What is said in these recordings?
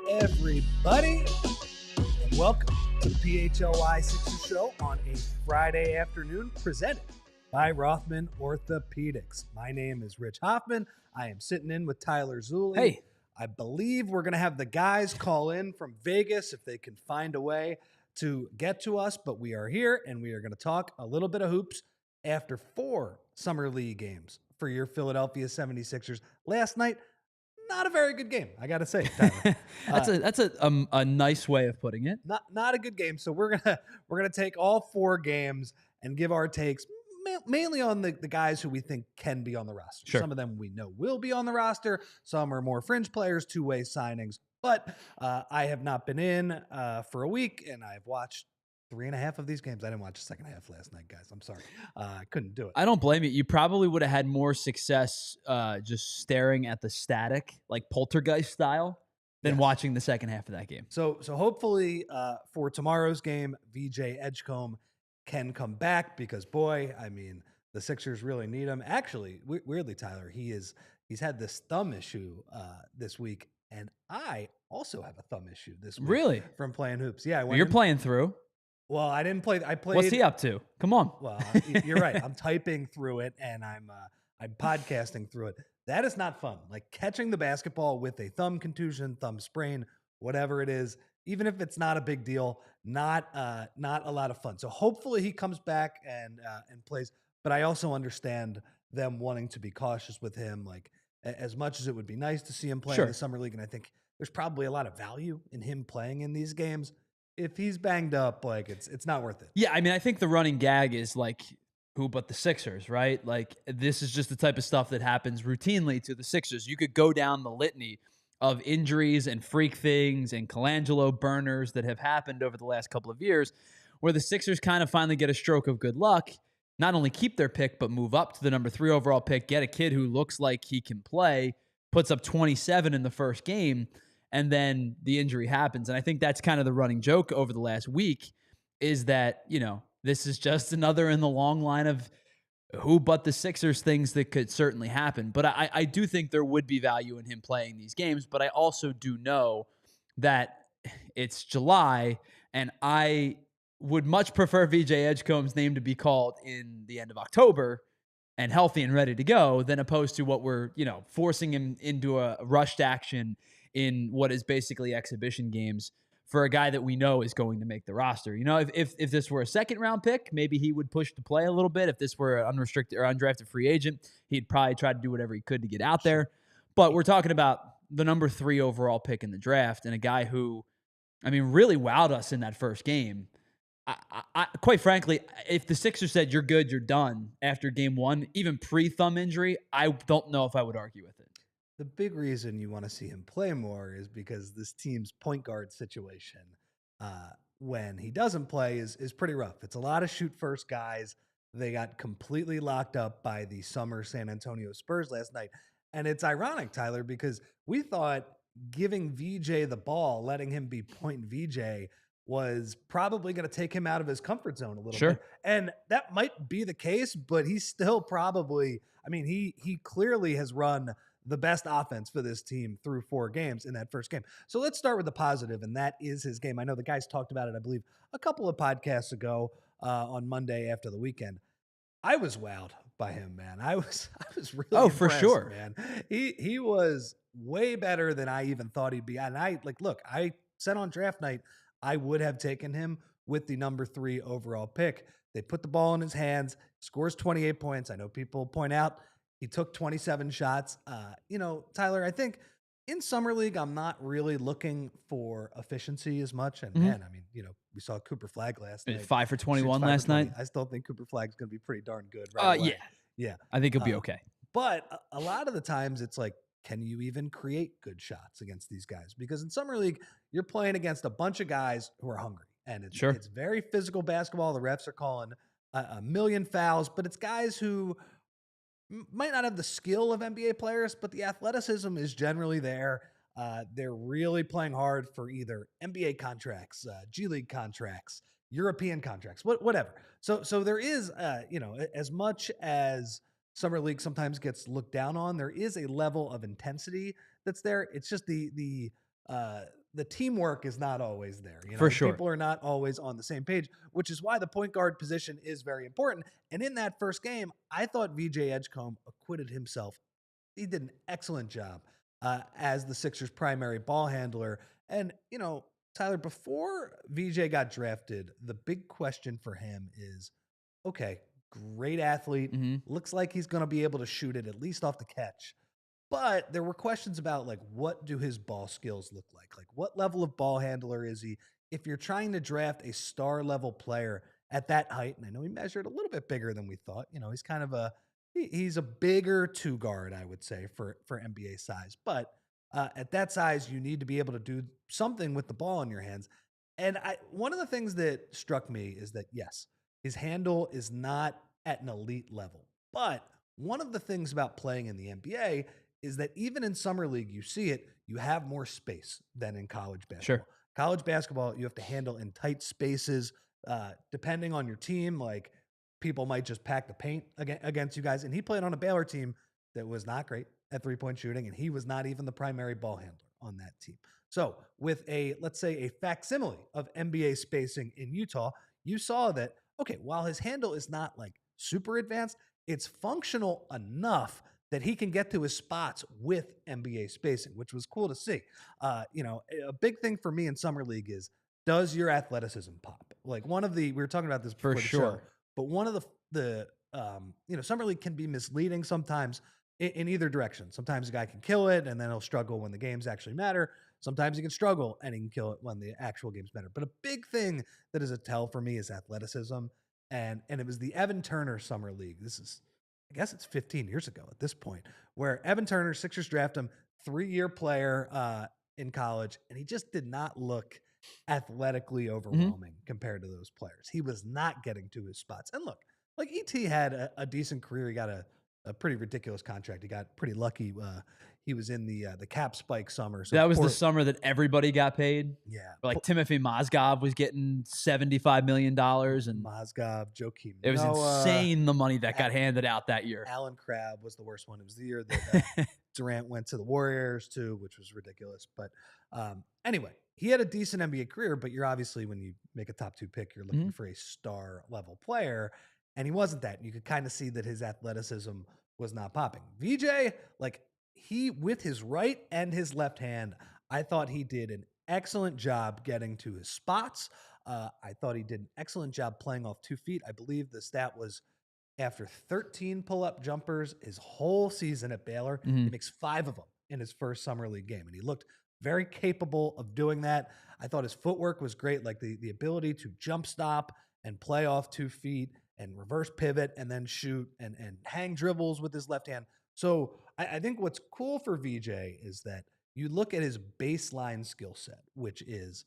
everybody, and welcome to the PHLY Sixers Show on a Friday afternoon, presented by Rothman Orthopedics. My name is Rich Hofmann. I am sitting in with Tyler Zulli. Hey. I believe we're going to have the guys call in from Vegas if they can find a way to get to us, but we are here, and we are going to talk a little bit of hoops after 4 Summer League games for your Philadelphia 76ers. Last night, not a very good game, I got to say, Tyler. That's a nice way of putting it. Not a good game. So we're gonna take all 4 games and give our takes mainly on the guys who we think can be on the roster. Sure. Some of them we know will be on the roster. Some are more fringe players, two-way signings. But I have not been in for a week, and I've watched 3.5 of these games. I didn't watch the second half last night, guys. I'm sorry. I couldn't do it. I don't blame you. You probably would have had more success just staring at the static, like Poltergeist style, than watching the second half of that game. So hopefully for tomorrow's game, VJ Edgecombe can come back because, boy, I mean, the Sixers really need him. Actually, weirdly, Tyler, he's had this thumb issue this week, and I also have a thumb issue this week. Really? From playing hoops. Yeah. You're playing through. Well, I didn't play. I played. What's he up to? Come on. Well, you're right. I'm typing through it, and I'm podcasting through it. That is not fun. Like catching the basketball with a thumb contusion, thumb sprain, whatever it is, even if it's not a big deal, not a lot of fun. So hopefully he comes back and plays. But I also understand them wanting to be cautious with him. Like as much as it would be nice to see him play in the summer league, and I think there's probably a lot of value in him playing in these games. If he's banged up, like it's not worth it. Yeah, I mean, I think the running gag is like, who but the Sixers, right? Like, this is just the type of stuff that happens routinely to the Sixers. You could go down the litany of injuries and freak things and Colangelo burners that have happened over the last couple of years, where the Sixers kind of finally get a stroke of good luck, not only keep their pick, but move up to the number 3 overall pick, get a kid who looks like he can play, puts up 27 in the first game, and then the injury happens. And I think that's kind of the running joke over the last week is that, you know, this is just another in the long line of who but the Sixers things that could certainly happen. But I do think there would be value in him playing these games. But I also do know that it's July, and I would much prefer VJ Edgecombe's name to be called in the end of October and healthy and ready to go than opposed to what we're, you know, forcing him into a rushed action in what is basically exhibition games for a guy that we know is going to make the roster. You know, if this were a second-round pick, maybe he would push to play a little bit. If this were an unrestricted or undrafted free agent, he'd probably try to do whatever he could to get out there. But we're talking about the number 3 overall pick in the draft and a guy who, I mean, really wowed us in that first game. I quite frankly, if the Sixers said, you're good, you're done after game 1, even pre-thumb injury, I don't know if I would argue with it. The big reason you want to see him play more is because this team's point guard situation, when he doesn't play, is pretty rough. It's a lot of shoot first guys. They got completely locked up by the summer San Antonio Spurs last night. And it's ironic, Tyler, because we thought giving VJ the ball, letting him be point VJ, was probably going to take him out of his comfort zone a little bit. And that might be the case, but he's still probably, I mean, he clearly has run the best offense for this team through 4 games in that first game. So let's start with the positive, and that is his game. I know the guys talked about it, I believe, a couple of podcasts ago on Monday after the weekend. I was wowed by him, man. I was really impressed, for sure, man. He was way better than I even thought he'd be. And I said on draft night I would have taken him with the number 3 overall pick. They put the ball in his hands, scores 28 points. I know people point out he took 27 shots. You know, Tyler, I think in Summer League, I'm not really looking for efficiency as much. And man, I mean, you know, we saw Cooper Flagg last night. 5 for 21 last night. I still think Cooper Flagg's going to be pretty darn good. Right Yeah. I think he'll be okay. But a lot of the times it's like, can you even create good shots against these guys? Because in Summer League, you're playing against a bunch of guys who are hungry. And it's very physical basketball. The refs are calling a million fouls, but it's guys who might not have the skill of NBA players, but the athleticism is generally there. They're really playing hard for either NBA contracts, G League contracts, European contracts, whatever. So there is, you know, as much as Summer League sometimes gets looked down on, there is a level of intensity that's there. It's just the the teamwork is not always there. For sure. People are not always on the same page, which is why the point guard position is very important. And in that first game, I thought VJ Edgecombe acquitted himself. He did an excellent job as the Sixers' primary ball handler. And, Tyler, before VJ got drafted, the big question for him is, okay, great athlete. Mhm. Looks like he's going to be able to shoot it at least off the catch. But there were questions about like what do his ball skills look like? Like what level of ball handler is he? If you're trying to draft a star level player at that height, and I know he measured a little bit bigger than we thought. He's kind of he's a bigger two guard, I would say, for NBA size. But at that size, you need to be able to do something with the ball in your hands. And one of the things that struck me is that yes, his handle is not at an elite level, but one of the things about playing in the NBA is that even in summer league, you see it, you have more space than in college basketball. Sure. College basketball, you have to handle in tight spaces. Depending on your team, like people might just pack the paint against you guys. And he played on a Baylor team that was not great at 3-point shooting, and he was not even the primary ball handler on that team. So with let's say a facsimile of NBA spacing in Utah, you saw that, okay, while his handle is not like super advanced, it's functional enough that he can get to his spots with NBA spacing, which was cool to see. A big thing for me in summer league is, does your athleticism pop? Like we were talking about this before the show, but one of the summer league can be misleading sometimes in either direction. Sometimes a guy can kill it and then he'll struggle when the games actually matter. Sometimes he can struggle and he can kill it when the actual games matter. But a big thing that is a tell for me is athleticism. And it was the Evan Turner Summer League. I guess it's 15 years ago at this point, where Evan Turner, Sixers draft him, 3-year player in college, and he just did not look athletically overwhelming compared to those players. He was not getting to his spots. And look, like ET had a decent career. He got a pretty ridiculous contract. He got pretty lucky. He was in the cap spike summer. So that was the summer that everybody got paid. Yeah. Like Timothy Mozgov was getting $75 million. And Mozgov, Joakim. It was insane the money that got handed out that year. Allen Crabbe was the worst one. It was the year that Durant went to the Warriors too, which was ridiculous. But anyway, he had a decent NBA career, but you're obviously, when you make a top 2 pick, you're looking for a star level player. And he wasn't that. You could kind of see that his athleticism was not popping. VJ, like he, with his right and his left hand, I thought he did an excellent job getting to his spots. I thought he did an excellent job playing off 2 feet. I believe the stat was after 13 pull-up jumpers his whole season at Baylor, he makes 5 of them in his first summer league game. And he looked very capable of doing that. I thought his footwork was great, like the ability to jump stop and play off 2 feet and reverse pivot and then shoot and hang dribbles with his left hand. So I think what's cool for VJ is that you look at his baseline skill set, which is,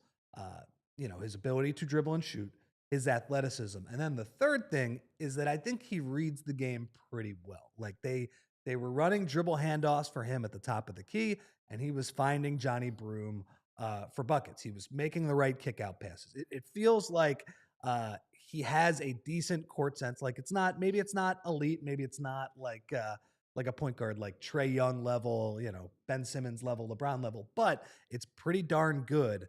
his ability to dribble and shoot, his athleticism. And then the third thing is that I think he reads the game pretty well. Like they were running dribble handoffs for him at the top of the key, and he was finding Janai Broom for buckets. He was making the right kick out passes. It feels like he has a decent court sense. Like maybe it's not elite. Maybe it's not like a point guard, like Trae Young level, Ben Simmons level, LeBron level, but it's pretty darn good.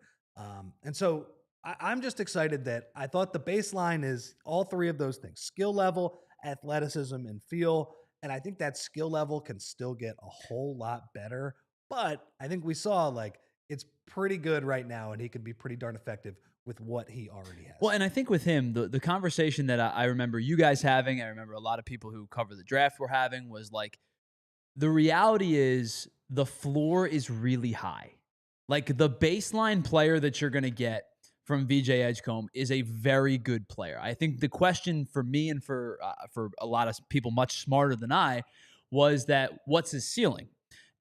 And so I'm just excited that I thought the baseline is all 3 of those things: skill level, athleticism, and feel. And I think that skill level can still get a whole lot better. But I think we saw like it's pretty good right now, and he can be pretty darn effective with what he already has. Well, and I think with him, the conversation that I remember you guys having, I remember a lot of people who cover the draft were having, was like, the reality is the floor is really high. Like the baseline player that you're going to get from VJ Edgecombe is a very good player. I think the question for me and for a lot of people much smarter than I was that what's his ceiling?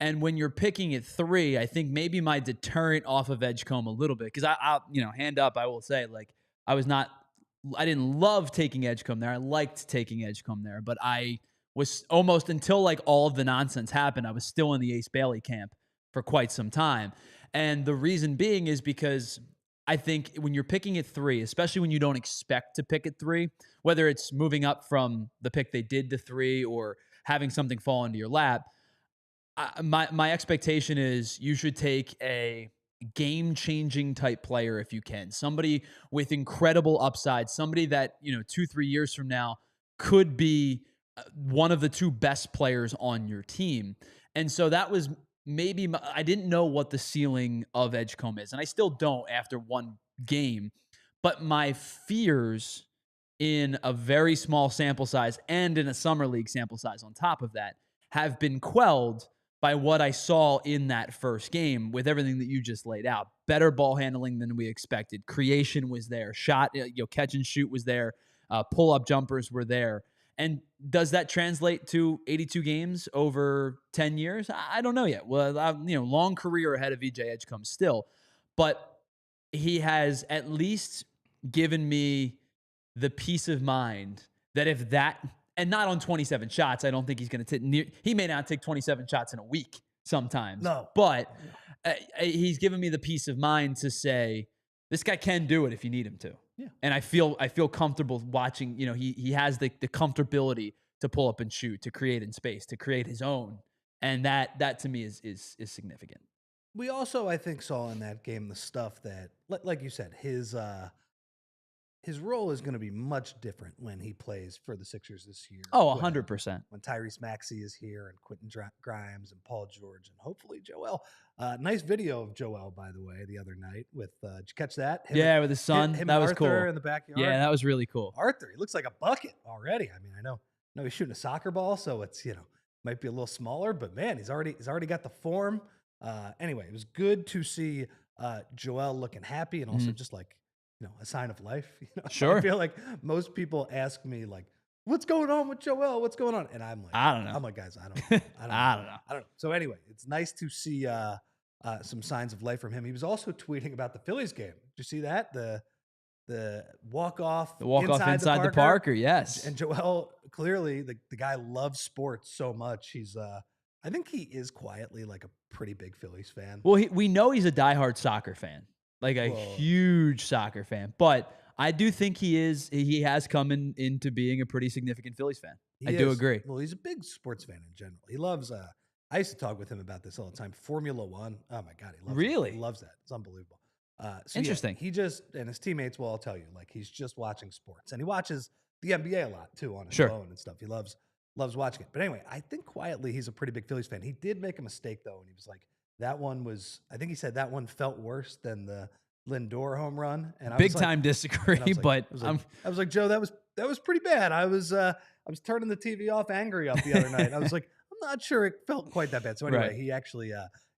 And when you're picking at 3, I think maybe my deterrent off of Edgecombe a little bit, because I hand up, I will say, like, I didn't love taking Edgecombe there. I liked taking Edgecombe there, but I was almost, until like all of the nonsense happened, I was still in the Ace Bailey camp for quite some time. And the reason being is because I think when you're picking at 3, especially when you don't expect to pick at 3, whether it's moving up from the pick they did to 3 or having something fall into your lap, my expectation is you should take a game-changing type player if you can. Somebody with incredible upside, somebody that, 2-3 years from now could be one of the two best players on your team. And so that was I didn't know what the ceiling of Edgecombe is, and I still don't after one game. But my fears in a very small sample size and in a summer league sample size on top of that have been quelled by what I saw in that first game with everything that you just laid out. Better ball handling than we expected. Creation was there. Shot, catch and shoot was there. Pull-up jumpers were there. And does that translate to 82 games over 10 years? I don't know yet. Well, long career ahead of VJ Edgecombe still. But he has at least given me the peace of mind that if that, and not on 27 shots, I don't think he's going to take, he may not take 27 shots in a week sometimes. No. But he's given me the peace of mind to say, this guy can do it if you need him to. Yeah. And I feel comfortable watching, he has the comfortability to pull up and shoot, to create in space, to create his own. And that to me is significant. We also, I think, saw in that game the stuff that, like you said, his role is going to be much different when he plays for the Sixers this year. Oh, 100%. When Tyrese Maxey is here and Quentin Grimes and Paul George and hopefully Joel. Nice video of Joel, by the way, the other night with, did you catch that? With his son. Him that and was Arthur cool. in the backyard. Yeah, that was really cool. Arthur, he looks like a bucket already. I mean, I know he's shooting a soccer ball, so it's, might be a little smaller, but man, he's already got the form. Anyway, it was good to see Joel looking happy and also just like, a sign of life. Sure. I feel like most people ask me like, what's going on with Joel? What's going on? And I'm like, I don't know. I'm like, guys, I don't I don't know. So anyway, it's nice to see some signs of life from him. He was also tweeting about the Phillies game. Did you see that? The walk-off inside the Parker, yes. And Joel, clearly, the guy loves sports so much. He's I think he is quietly like a pretty big Phillies fan. Well, we know he's a diehard soccer fan, like a huge soccer fan. But I do think he has come into being a pretty significant Phillies fan. I do agree. Well, he's a big sports fan in general. He loves, I used to talk with him about this all the time. Formula One. Oh my God, he loves it. He loves that. It's unbelievable. So interesting. Yeah, he just, and his teammates will all tell you, like, he's just watching sports. And he watches the NBA a lot too on his phone and stuff. He loves watching it. But anyway, I think quietly he's a pretty big Phillies fan. He did make a mistake though, and he was like, I think he said that one felt worse than the Lindor home run. And I big was time like, disagree, but I was like, Joe, that was pretty bad. I was turning the TV off angry up the other night. I was like, I'm not sure it felt quite that bad. So anyway, he actually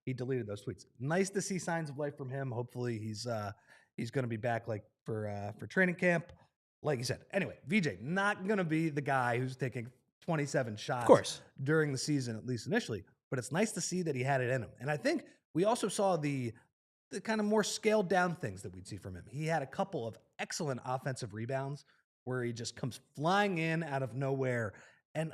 he deleted those tweets. Nice to see signs of life from him. Hopefully he's going to be back like for training camp. Like you said. Anyway, VJ not going to be the guy who's taking 27 shots during the season, at least initially, but it's nice to see that he had it in him. And I think we also saw the kind of more scaled down things that we'd see from him. He had a couple of excellent offensive rebounds where he just comes flying in out of nowhere. And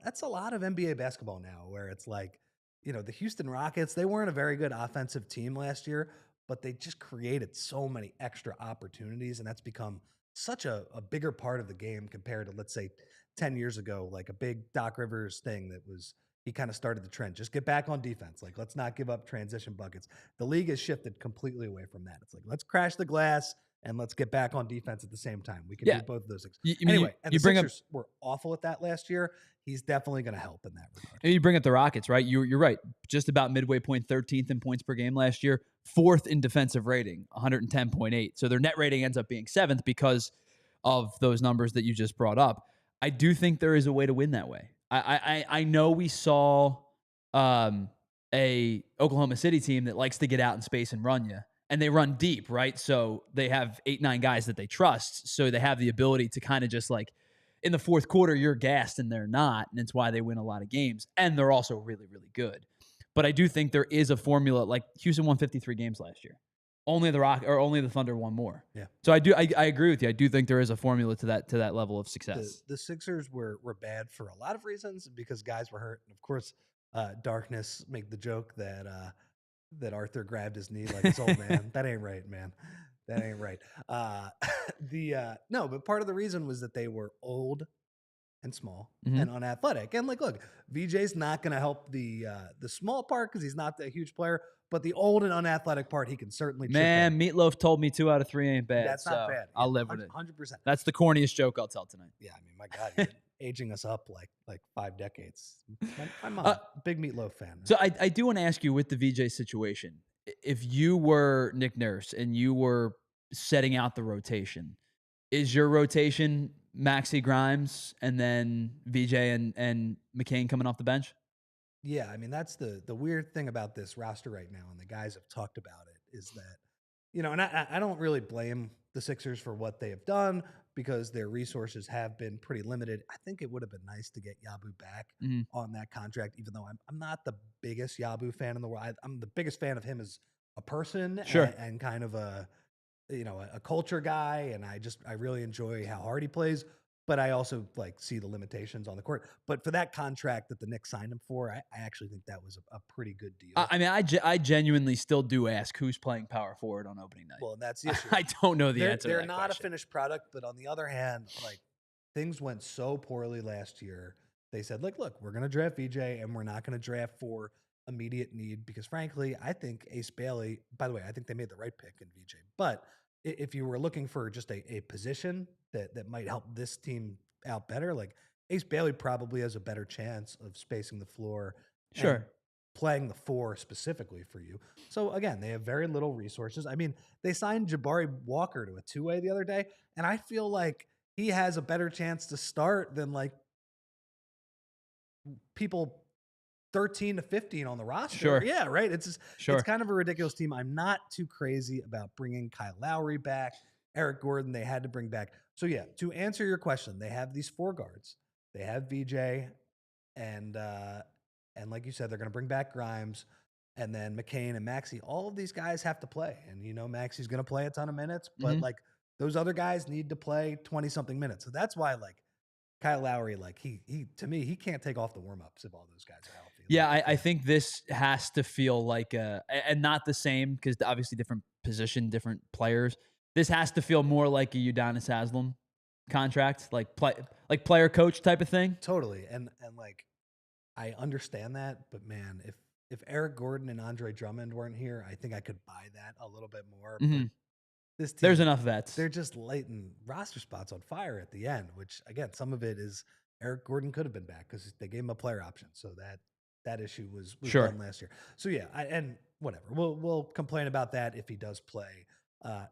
that's a lot of NBA basketball now where it's like, the Houston Rockets, they weren't a very good offensive team last year, but they just created so many extra opportunities. And that's become such a bigger part of the game compared to, let's say, 10 years ago, like a big Doc Rivers thing that was, he kind of started the trend. Just get back on defense. Like, let's not give up transition buckets. The league has shifted completely away from that. It's like, let's crash the glass and let's get back on defense at the same time. We can do both of those things. Anyway, the Sixers were awful at that last year. He's definitely going to help in that regard. And you bring up the Rockets, right? You're right. Just about midway point, 13th in points per game last year, 4th in defensive rating, 110.8. So their net rating ends up being 7th because of those numbers that you just brought up. I do think there is a way to win that way. I know we saw a Oklahoma City team that likes to get out in space and run you, and they run deep, right? So they have 8-9 guys that they trust, so they have the ability to kind of just like in the fourth quarter you're gassed and they're not, and it's why they win a lot of games, and they're also really, really good. But I do think there is a formula. Like Houston won 53 games last year. Only the Thunder won more. Yeah. So I agree with you. I do think there is a formula to that level of success. The Sixers were bad for a lot of reasons because guys were hurt. And of course, Darkness made the joke that Arthur grabbed his knee like his old man. That ain't right, man. That ain't right. No, but part of the reason was that they were old and small Mhm. and unathletic. And like, look, VJ's not going to help the small part because he's not a huge player, but the old and unathletic part he can certainly chip in. Man, Meatloaf told me 2 out of 3 ain't bad, That's not so bad. Yeah, I'll live with it. 100%. That's the corniest joke I'll tell tonight. Yeah, I mean, my God, you're aging us up like 5 decades. My mom, Uh, big Meatloaf fan. So I do want to ask you with the VJ situation, if you were Nick Nurse and you were setting out the rotation, is your rotation Maxey Grimes and then VJ and McCain coming off the bench? Yeah, I mean, that's the weird thing about this roster right now, and the guys have talked about it, is that, and I don't really blame the Sixers for what they have done because their resources have been pretty limited. I think it would have been nice to get Yabu back Mhm. on that contract, even though I'm not the biggest Yabu fan in the world. I'm the biggest fan of him as a person Sure. and kind of a culture guy, and I really enjoy how hard he plays. But I also see the limitations on the court. But for that contract that the Knicks signed him for, I actually think that was a pretty good deal. I mean, I genuinely still do ask who's playing power forward on opening night. Well, and that's the issue. I don't know the answer. They're to that not question. a finished product, but on the other hand, things went so poorly last year. They said, look, we're going to draft VJ, and we're not going to draft for immediate need because, frankly, I think Ace Bailey. By the way, I think they made the right pick in VJ. But if you were looking for just a position that might help this team out better, Ace Bailey probably has a better chance of spacing the floor. Sure. And playing the 4 specifically for you. So again, they have very little resources. I mean, they signed Jabari Walker to a 2-way the other day, and I feel like he has a better chance to start than people 13 to 15 on the roster. Sure. Yeah, right. It's Sure. It's kind of a ridiculous team. I'm not too crazy about bringing Kyle Lowry back. Eric Gordon, they had to bring back. So yeah, to answer your question, they have these 4 guards. They have VJ and like you said, they're going to bring back Grimes and then McCain and Maxey. All of these guys have to play. And Maxey's going to play a ton of minutes, but Mhm. those other guys need to play 20 something minutes. So that's why Kyle Lowry, he to me, he can't take off the warm-ups if all those guys are healthy. Yeah, I think this has to feel like and not the same because obviously different position, different players. This has to feel more like a Udonis Haslem contract, like player coach type of thing. Totally. And I understand that, but man, if Eric Gordon and Andre Drummond weren't here, I think I could buy that a little bit more. Mhm. But this team, There's enough vets. they're just lighting roster spots on fire at the end, which again, some of it is Eric Gordon could have been back because they gave him a player option. So that issue was Sure. done last year. So yeah, and whatever. We'll complain about that if he does play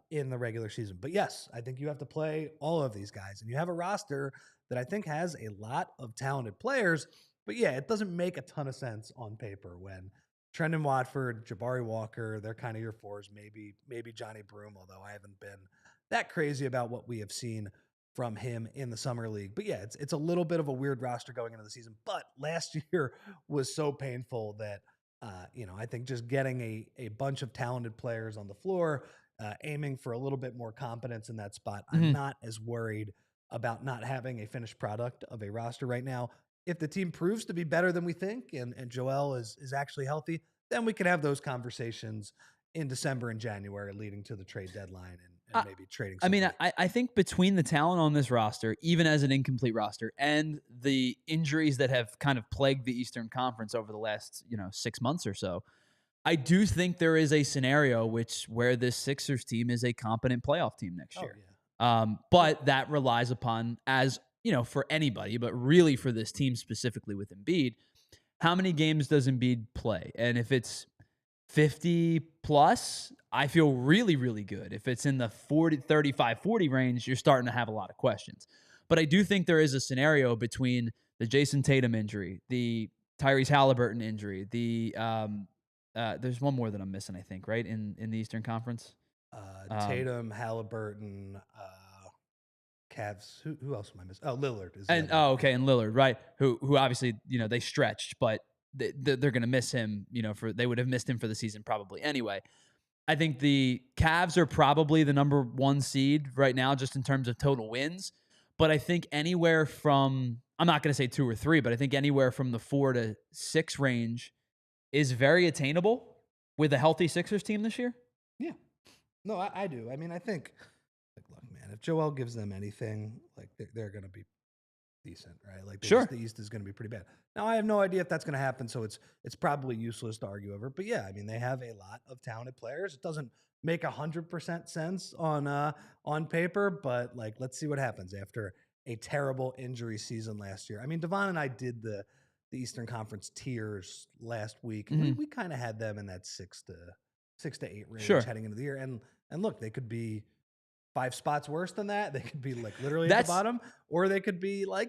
in the regular season. But yes, I think you have to play all of these guys, and you have a roster that I think has a lot of talented players. But yeah, it doesn't make a ton of sense on paper when Trendon Watford, Jabari Walker, they're kind of your 4s, maybe Janai Broom, although I haven't been that crazy about what we have seen from him in the summer league. But yeah, it's a little bit of a weird roster going into the season. But last year was so painful that I think just getting a bunch of talented players on the floor, aiming for a little bit more competence in that spot. Mhm. I'm not as worried about not having a finished product of a roster right now. If the team proves to be better than we think and Joel is actually healthy, then we can have those conversations in December and January leading to the trade deadline and maybe trading I mean, somebody. I think between the talent on this roster, even as an incomplete roster, and the injuries that have kind of plagued the Eastern Conference over the last 6 months or so, I do think there is a scenario where this Sixers team is a competent playoff team next Oh, year. yeah. But that relies upon, as for anybody, but really for this team specifically with Embiid, how many games does Embiid play? And if it's 50 plus, I feel really, really good. If it's in the 35, 40 range, you're starting to have a lot of questions. But I do think there is a scenario between the Jason Tatum injury, the Tyrese Halliburton injury, there's one more that I'm missing, I think, right? In the Eastern Conference. Tatum, Halliburton, Cavs. Who else am I missing? Oh, Lillard is. And okay, and Lillard, right? Who obviously they stretched, but they're going to miss him. They would have missed him for the season probably anyway. I think the Cavs are probably the number 1 seed right now, just in terms of total wins. But I think anywhere from, I'm not going to say 2 or 3, but I think anywhere from the 4 to 6 range is very attainable with a healthy Sixers team this year. Yeah. No, I do. I mean, I think, look, man, if Joel gives them anything, they're going to be, decent, right? Like Sure. the East is going to be pretty bad. Now I have no idea if that's going to happen, so it's probably useless to argue over. But yeah, I mean they have a lot of talented players. It doesn't make 100% sense on paper, but like let's see what happens after a terrible injury season last year. I mean, Devon and I did the Eastern Conference tiers last week, and we kind of had them in that 6 to 8 range heading into the year. And look, they could be 5 spots worse than that. They could be like literally at the bottom, or they could be like,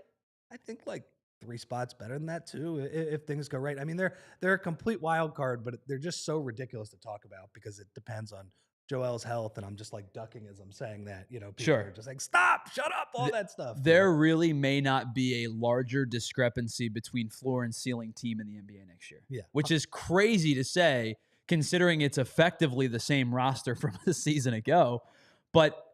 I think like 3 spots better than that too, if things go right. I mean, they're a complete wild card, but they're just so ridiculous to talk about because it depends on Joel's health. And I'm just like ducking as I'm saying that, you know, people are just like, stop, shut up, all that stuff. There really may not be a larger discrepancy between floor and ceiling team in the NBA next year. Yeah. Which is crazy to say, considering it's effectively the same roster from a season ago. But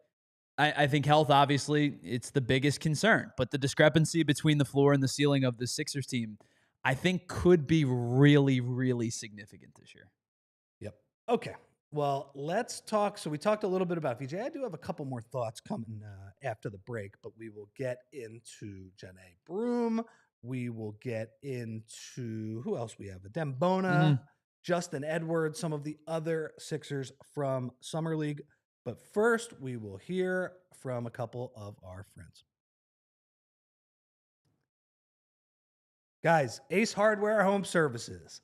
I think health, obviously, it's the biggest concern. But the discrepancy between the floor and the ceiling of the Sixers team, I think, could be really, really significant this year. Yep. Okay. Well, let's talk. So we talked a little bit about VJ. I do have a couple more thoughts coming after the break, but we will get into Janai Broom. We will get into who else we have? Adem, Bona, Justin Edwards, some of the other Sixers from Summer League. But first, we will hear from a couple of our friends. Guys, Ace Hardware Home Services.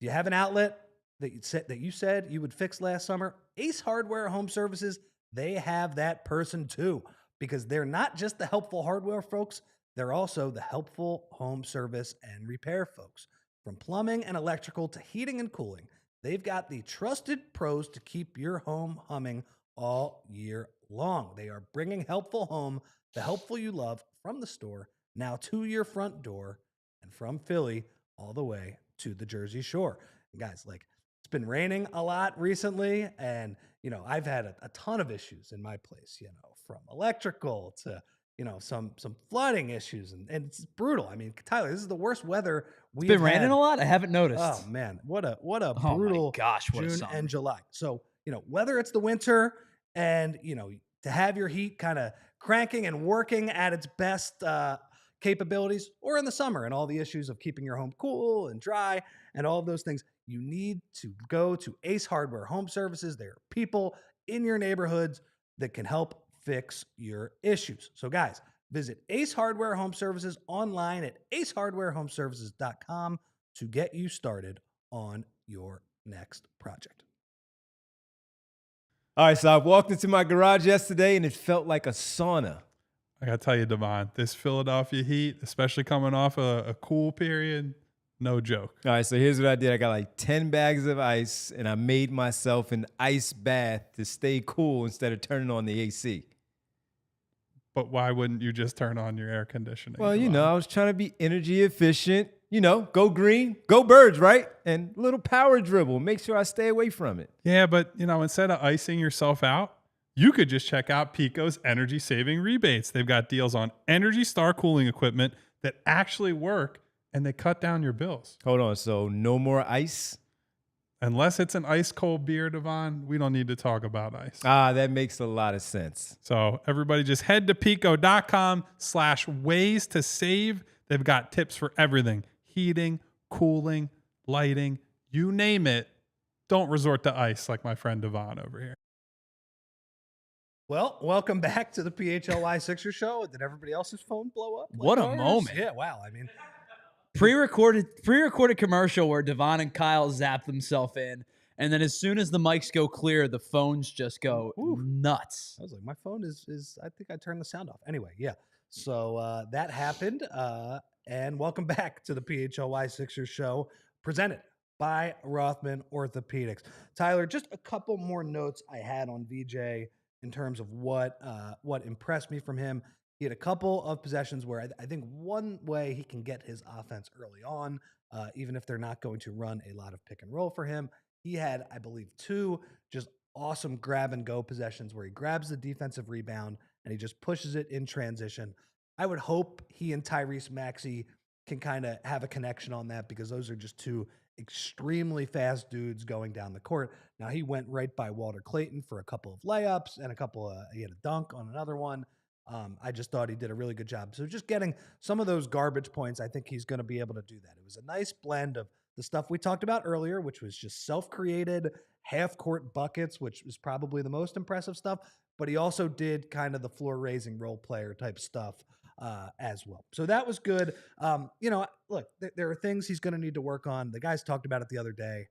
Do you have an outlet that you said you would fix last summer? Ace Hardware Home Services, they have that person too, because they're not just the helpful hardware folks, they're also the helpful home service and repair folks. From plumbing and electrical to heating and cooling, they've got the trusted pros to keep your home humming all year long. They are bringing helpful home, the helpful you love, from the store now to your front door, and from Philly all the way to the Jersey Shore. And guys, like, it's been raining a lot recently, and you know I've had a ton of issues in my place. You know, from electrical to some flooding issues, and it's brutal. I mean, Tyler, this is the worst weather we've been raining a lot. I haven't noticed. Oh man, what a brutal June what and July. So whether it's the winter and to have your heat kind of cranking and working at its best capabilities, or in the summer and all the issues of keeping your home cool and dry and all of those things, you need to go to Ace Hardware Home Services. There are people in your neighborhoods that can help fix your issues. So guys, visit Ace Hardware Home Services online at acehardwarehomeservices.com to get you started on your next project. All right, so I walked into my garage yesterday and it felt like a sauna. I got to tell you, Devon, this Philadelphia heat, especially coming off a cool period, no joke. All right, so here's what I did. I got like 10 bags of ice, and I made myself an ice bath to stay cool instead of turning on the AC. But why wouldn't you just turn on your air conditioning? Well, I was trying to be energy efficient. Go green, go birds, right? And a little power dribble. Make sure I stay away from it. Yeah, but, instead of icing yourself out, you could just check out Pico's energy saving rebates. They've got deals on Energy Star cooling equipment that actually work, and they cut down your bills. Hold on. So no more ice? Unless it's an ice cold beer, Devon, we don't need to talk about ice. That makes a lot of sense. So everybody just head to pico.com/ways to save. They've got tips for everything. Heating, cooling, lighting, you name it. Don't resort to ice like my friend Devon over here. Well, welcome back to the PHLY Sixers show. Did everybody else's phone blow up? What a moment. Yeah, wow. I mean, pre-recorded commercial where Devon and Kyle zap themselves in, and then as soon as the mics go clear, the phones just go nuts. I was like, my phone is I think I turned the sound off. Anyway, yeah. So that happened. And welcome back to the PHLY Sixers show, presented by Rothman Orthopedics. Tyler, just a couple more notes I had on VJ in terms of what impressed me from him. He had a couple of possessions where I think one way he can get his offense early on, even if they're not going to run a lot of pick and roll for him. He had, I believe, 2 just awesome grab and go possessions where he grabs the defensive rebound and he just pushes it in transition. I would hope he and Tyrese Maxey can kind of have a connection on that, because those are just 2 extremely fast dudes going down the court. Now, he went right by Walter Clayton for a couple of layups and he had a dunk on another one. I just thought he did a really good job. So just getting some of those garbage points, I think he's going to be able to do that. It was a nice blend of the stuff we talked about earlier, which was just self-created half-court buckets, which was probably the most impressive stuff. But he also did kind of the floor-raising role player type stuff as well. So that was good. Look, there are things he's going to need to work on. The guys talked about it the other day.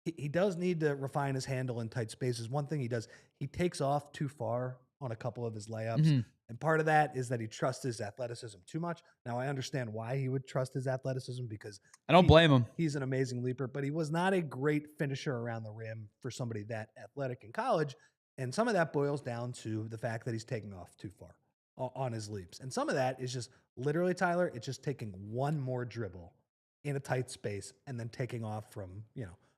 He does need to refine his handle in tight spaces. One thing he does, he takes off too far on a couple of his layups. And part of that is that he trusts his athleticism too much. Now, I understand why he would trust his athleticism because I don't blame him. He's an amazing leaper, but he was not a great finisher around the rim for somebody that athletic in college. And some of that boils down to the fact that he's taking off too far on his leaps. And some of that is just literally, Tyler, it's just taking one more dribble in a tight space and then taking off from,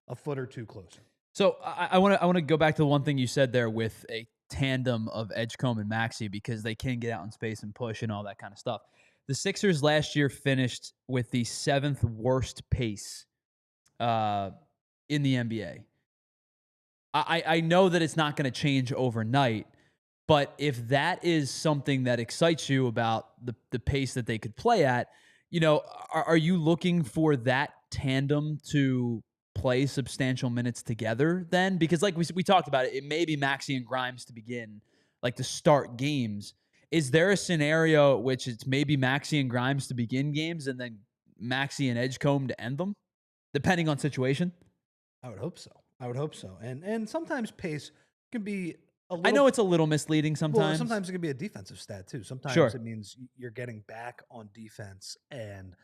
a foot or two closer. So I want to go back to the one thing you said there with a tandem of Edgecombe and Maxey, because they can get out in space and push and all that kind of stuff. The Sixers last year finished with the 7th worst pace in the NBA. I know that it's not going to change overnight, but if that is something that excites you about the pace that they could play at, are you looking for that tandem to play substantial minutes together then? Because like we talked about it may be Maxey and Grimes to begin, like to start games. Is there a scenario which it's maybe Maxey and Grimes to begin games and then Maxey and Edgecombe to end them, depending on situation? I would hope so. And sometimes pace can be a little... I know it's a little misleading sometimes. Well, sometimes it can be a defensive stat too. Sometimes it means you're getting back on defense and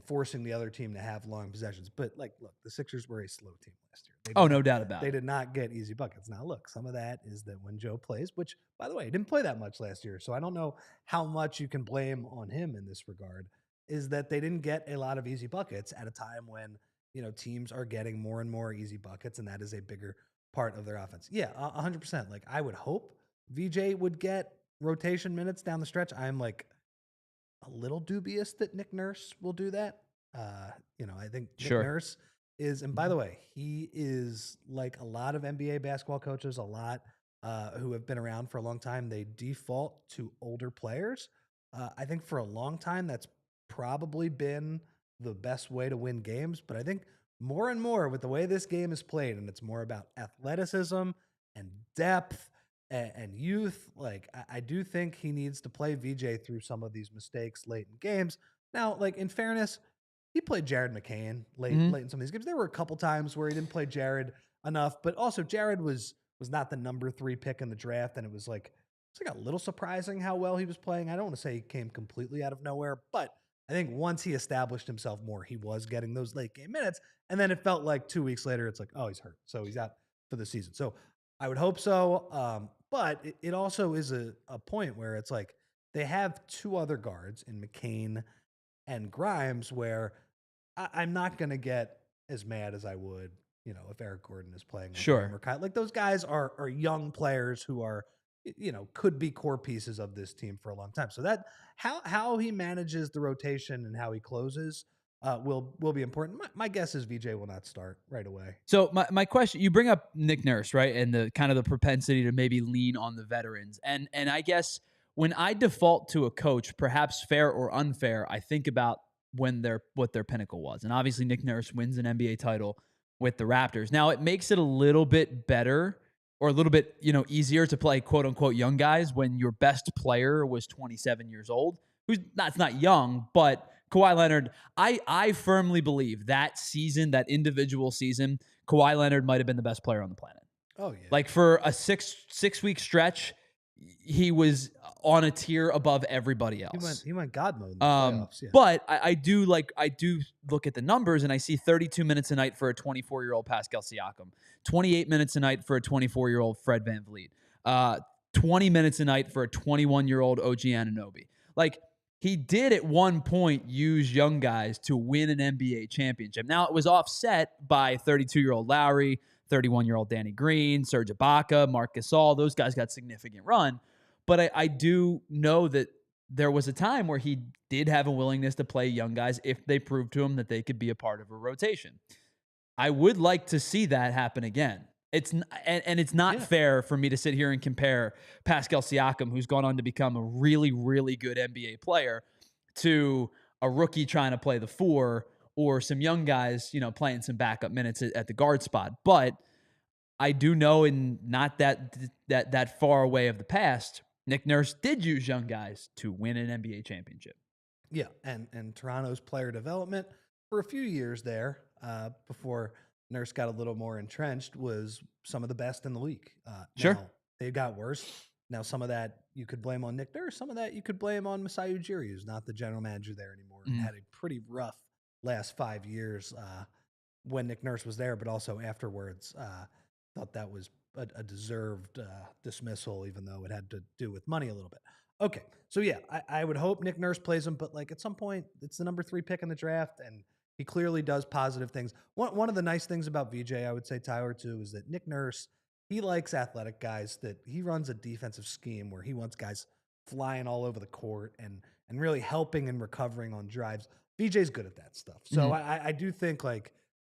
forcing the other team to have long possessions. But look, the Sixers were a slow team last year. No doubt about it. They did not get easy buckets. Now, look, some of that is that when Joe plays, which, by the way, he didn't play that much last year, so I don't know how much you can blame on him in this regard, is that they didn't get a lot of easy buckets at a time when, teams are getting more and more easy buckets, and that is a bigger part of their offense. Yeah, 100%. Like, I would hope VJ would get rotation minutes down the stretch. I'm a little dubious that Nick Nurse will do that. I think Nick Nurse is, and by the way, he is like a lot of NBA basketball coaches, a lot who have been around for a long time. They default to older players. I think for a long time, that's probably been the best way to win games. But I think more and more with the way this game is played, and it's more about athleticism and depth and youth, I do think he needs to play VJ through some of these mistakes late in games. Now, in fairness, he played Jared McCain late in some of these games. There were a couple times where he didn't play Jared enough, but also Jared was not the number 3 pick in the draft, and it was a little surprising how well he was playing. I don't want to say he came completely out of nowhere, but I think once he established himself more, he was getting those late game minutes, and then it felt like 2 weeks later, it's he's hurt, so he's out for the season. So I would hope so. But it also is a point where it's they have 2 other guards in McCain and Grimes where I'm not going to get as mad as I would, if Eric Gordon is playing. Sure. Those guys are young players who are, could be core pieces of this team for a long time. So that how he manages the rotation and how he closes will be important. My guess is VJ will not start right away. So my question, you bring up Nick Nurse, right? And the kind of the propensity to maybe lean on the veterans. And I guess when I default to a coach, perhaps fair or unfair, I think about what their pinnacle was. And obviously Nick Nurse wins an NBA title with the Raptors. Now it makes it a little bit better or a little bit, easier to play quote unquote young guys when your best player was 27 years old, it's not young, but Kawhi Leonard, I firmly believe that season, that individual season, Kawhi Leonard might have been the best player on the planet. Oh yeah. For a six week stretch, he was on a tier above everybody else. He went God mode in the playoffs. Yeah. But I do look at the numbers and I see 32 minutes a night for a 24-year-old Pascal Siakam, 28 minutes a night for a 24-year-old Fred VanVleet, 20 minutes a night for a 21-year-old OG Anunoby. He did at one point use young guys to win an NBA championship. Now it was offset by 32-year-old Lowry, 31-year-old Danny Green, Serge Ibaka, Marc Gasol. Those guys got significant run. But I do know that there was a time where he did have a willingness to play young guys if they proved to him that they could be a part of a rotation. I would like to see that happen again. it's not fair for me to sit here and compare Pascal Siakam, who's gone on to become a really, really good NBA player, to a rookie trying to play the 4 or some young guys, playing some backup minutes at the guard spot. But I do know, in not that far away of the past, Nick Nurse did use young guys to win an NBA championship. Yeah, and Toronto's player development for a few years there, before Nurse got a little more entrenched, was some of the best in the league. Sure. Now, they got worse. Now, some of that you could blame on Nick Nurse. Some of that you could blame on Masai Ujiri, who's not the general manager there anymore, and had a pretty rough last 5 years when Nick Nurse was there, but also afterwards. Thought that was a deserved dismissal, even though it had to do with money a little bit. Okay, so yeah, I would hope Nick Nurse plays him, but like at some point, it's the number 3 pick in the draft, and he clearly does positive things. One of the nice things about VJ, I would say, Tyler, too, is that Nick Nurse, he likes athletic guys, that he runs a defensive scheme where he wants guys flying all over the court and really helping and recovering on drives. VJ's good at that stuff. So I do think like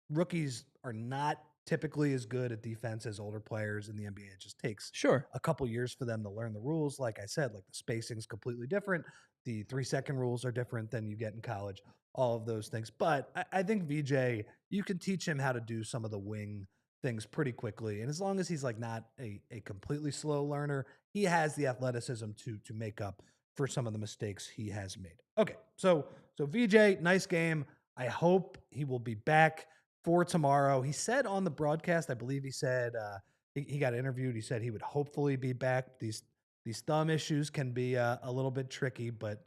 rookies are not typically as good at defense as older players in the NBA. It just takes a couple years for them to learn the rules. Like I said, like the spacing is completely different. The 3-second rules are different than you get in college, all of those things. But I think VJ, you can teach him how to do some of the wing things pretty quickly. And as long as he's like not a completely slow learner, he has the athleticism to make up for some of the mistakes he has made. Okay, so VJ, nice game. I hope he will be back for tomorrow. He said on the broadcast, I believe he said he got interviewed. He said he would hopefully be back. These thumb issues can be a little bit tricky, but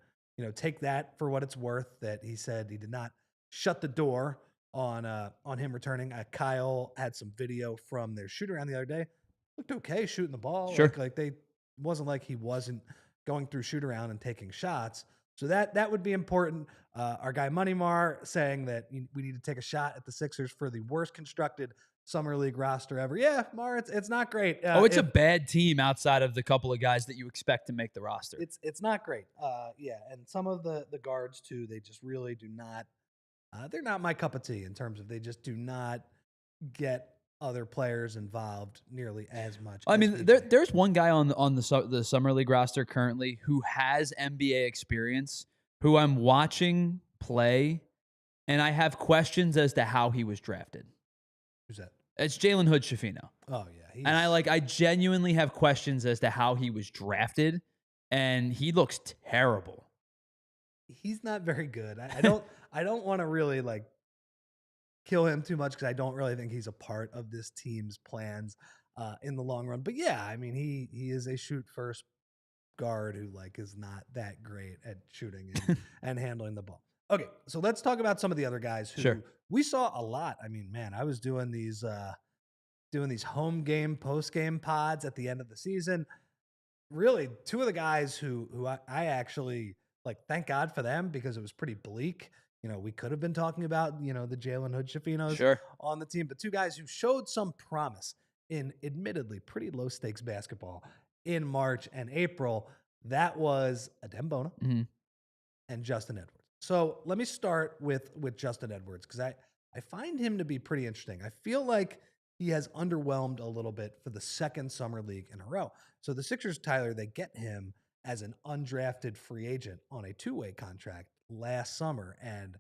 take that for what it's worth. That he said he did not shut the door on him returning. Kyle had some video from their shoot around the other day. Looked okay shooting the ball. Sure. Like they wasn't like he wasn't going through shoot around and taking shots. So that would be important. Our guy Money Mar saying that we need to take a shot at the Sixers for the worst constructed summer league roster ever. Yeah, Mar, it's not great. It's a bad team outside of the couple of guys that you expect to make the roster. It's not great. Yeah, and some of the guards too, they just really do not. They're not my cup of tea in terms of they just do not get other players involved nearly as much. I mean, there's one guy on the summer league roster currently who has NBA experience, who I'm watching play, and I have questions as to how he was drafted. Who's that? It's Jalen Hood-Schifino. Oh yeah, and I genuinely have questions as to how he was drafted, and he looks terrible. He's not very good. I don't want to really like kill him too much because I don't really think he's a part of this team's plans in the long run. But yeah, I mean, he is a shoot first guard who like is not that great at shooting and handling the ball. Okay, so let's talk about some of the other guys who we saw a lot. I mean, man, I was doing these home game, post game pods at the end of the season. Really, two of the guys who I actually like, thank God for them because it was pretty bleak. We could have been talking about, the Jalen Hood-Schifinos on the team, but two guys who showed some promise in admittedly pretty low stakes basketball in March and April. That was Adem Bona and Justin Edwards. So let me start with Justin Edwards because I find him to be pretty interesting. I feel like he has underwhelmed a little bit for the second summer league in a row. So the Sixers, Tyler, they get him as an undrafted free agent on a 2-way contract last summer. And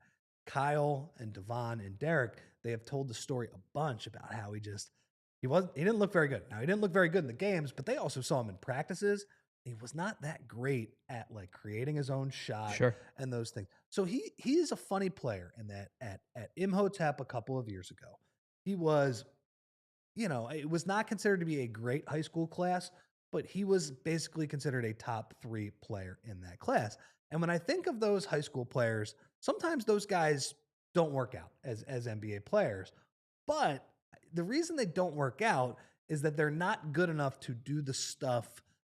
Kyle and Devon and Derek, they have told the story a bunch about how he didn't look very good. Now, he didn't look very good in the games, but they also saw him in practices. He was not that great at like creating his own shot and those things. So he is a funny player in that at Imhotep a couple of years ago, he was, it was not considered to be a great high school class, but he was basically considered a top 3 player in that class. And when I think of those high school players, sometimes those guys don't work out as NBA players. But the reason they don't work out is that they're not good enough to do the stuff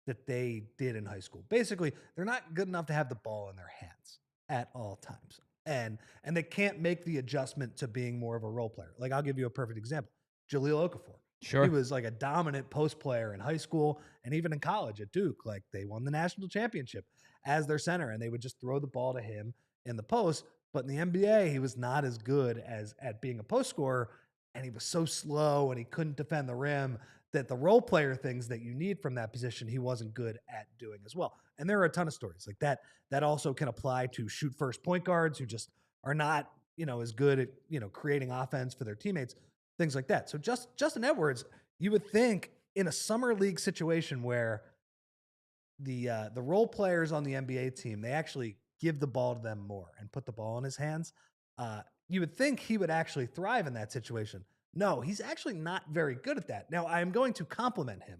that they did in high school. Basically, they're not good enough to have the ball in their hands at all times. And they can't make the adjustment to being more of a role player. Like, I'll give you a perfect example. Jahlil Okafor. Sure. He was like a dominant post player in high school and even in college at Duke. Like, they won the national championship as their center, and they would just throw the ball to him in the post. But in the NBA, he was not as good at being a post scorer. and he was so slow and he couldn't defend the rim that the role player things that you need from that position, he wasn't good at doing as well. And there are a ton of stories like that. That also can apply to shoot first point guards who just are not, as good at, creating offense for their teammates, things like that. So Justin Edwards, you would think in a summer league situation where the role players on the NBA team, they actually give the ball to them more and put the ball in his hands. You would think he would actually thrive in that situation. No, he's actually not very good at that. Now, I am going to compliment him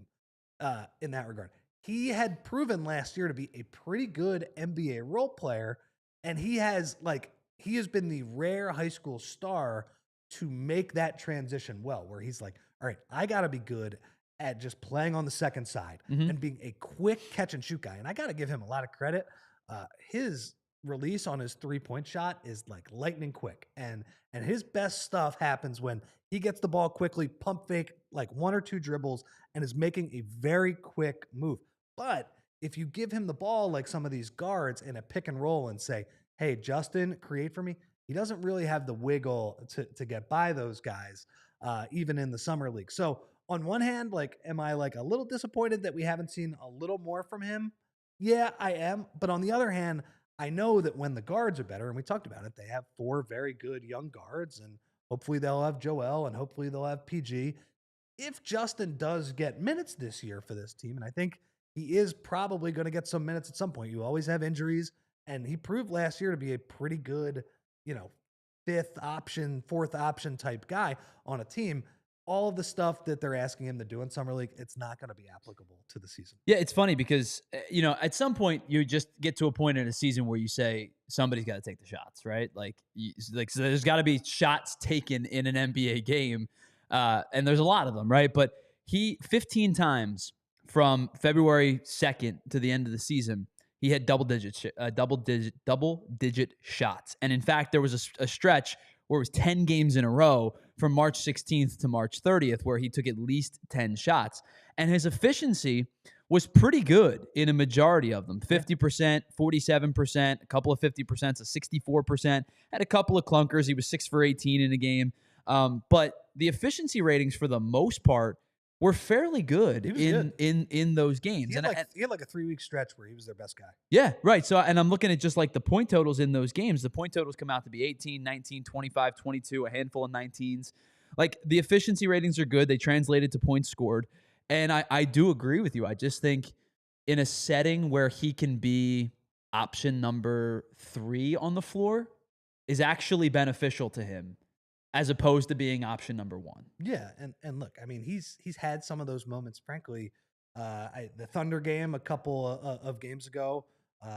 in that regard. He had proven last year to be a pretty good NBA role player, and he has been the rare high school star to make that transition well, where he's like, all right, I got to be good at just playing on the second side and being a quick catch and shoot guy. And I got to give him a lot of credit. His release on his 3-point shot is like lightning quick. And his best stuff happens when he gets the ball quickly, pump fake, like 1 or 2 dribbles, and is making a very quick move. But if you give him the ball like some of these guards in a pick and roll and say, hey, Justin, create for me, he doesn't really have the wiggle to get by those guys, even in the summer league. So on one hand, am I a little disappointed that we haven't seen a little more from him? Yeah, I am. But on the other hand, I know that when the guards are better, and we talked about it, they have 4 very good young guards, and hopefully they'll have Joel, and hopefully they'll have PG. If Justin does get minutes this year for this team, and I think he is probably going to get some minutes at some point. You always have injuries, and he proved last year to be a pretty good, 5th option, 4th option type guy on a team. All of the stuff that they're asking him to do in summer league, it's not going to be applicable to the season. Yeah, it's funny because, at some point you just get to a point in a season where you say somebody's got to take the shots, right? So there's got to be shots taken in an NBA game, and there's a lot of them, right? But he 15 times from February 2nd to the end of the season, he had double digit shots, and in fact, there was a stretch where it was 10 games in a row from March 16th to March 30th, where he took at least 10 shots. And his efficiency was pretty good in a majority of them. 50%, 47%, a couple of 50%, a 64%, had a couple of clunkers. He was 6 for 18 in a game. But the efficiency ratings for the most part were fairly good in those games. He had a 3-week stretch where he was their best guy. Yeah, right. So, and I'm looking at just the point totals in those games. The point totals come out to be 18, 19, 25, 22, a handful of 19s. The efficiency ratings are good. They translated to points scored. And I do agree with you. I just think in a setting where he can be option number 3 on the floor is actually beneficial to him, as opposed to being option number 1. Yeah, and look, I mean, he's had some of those moments. Frankly, the Thunder game a couple of games ago,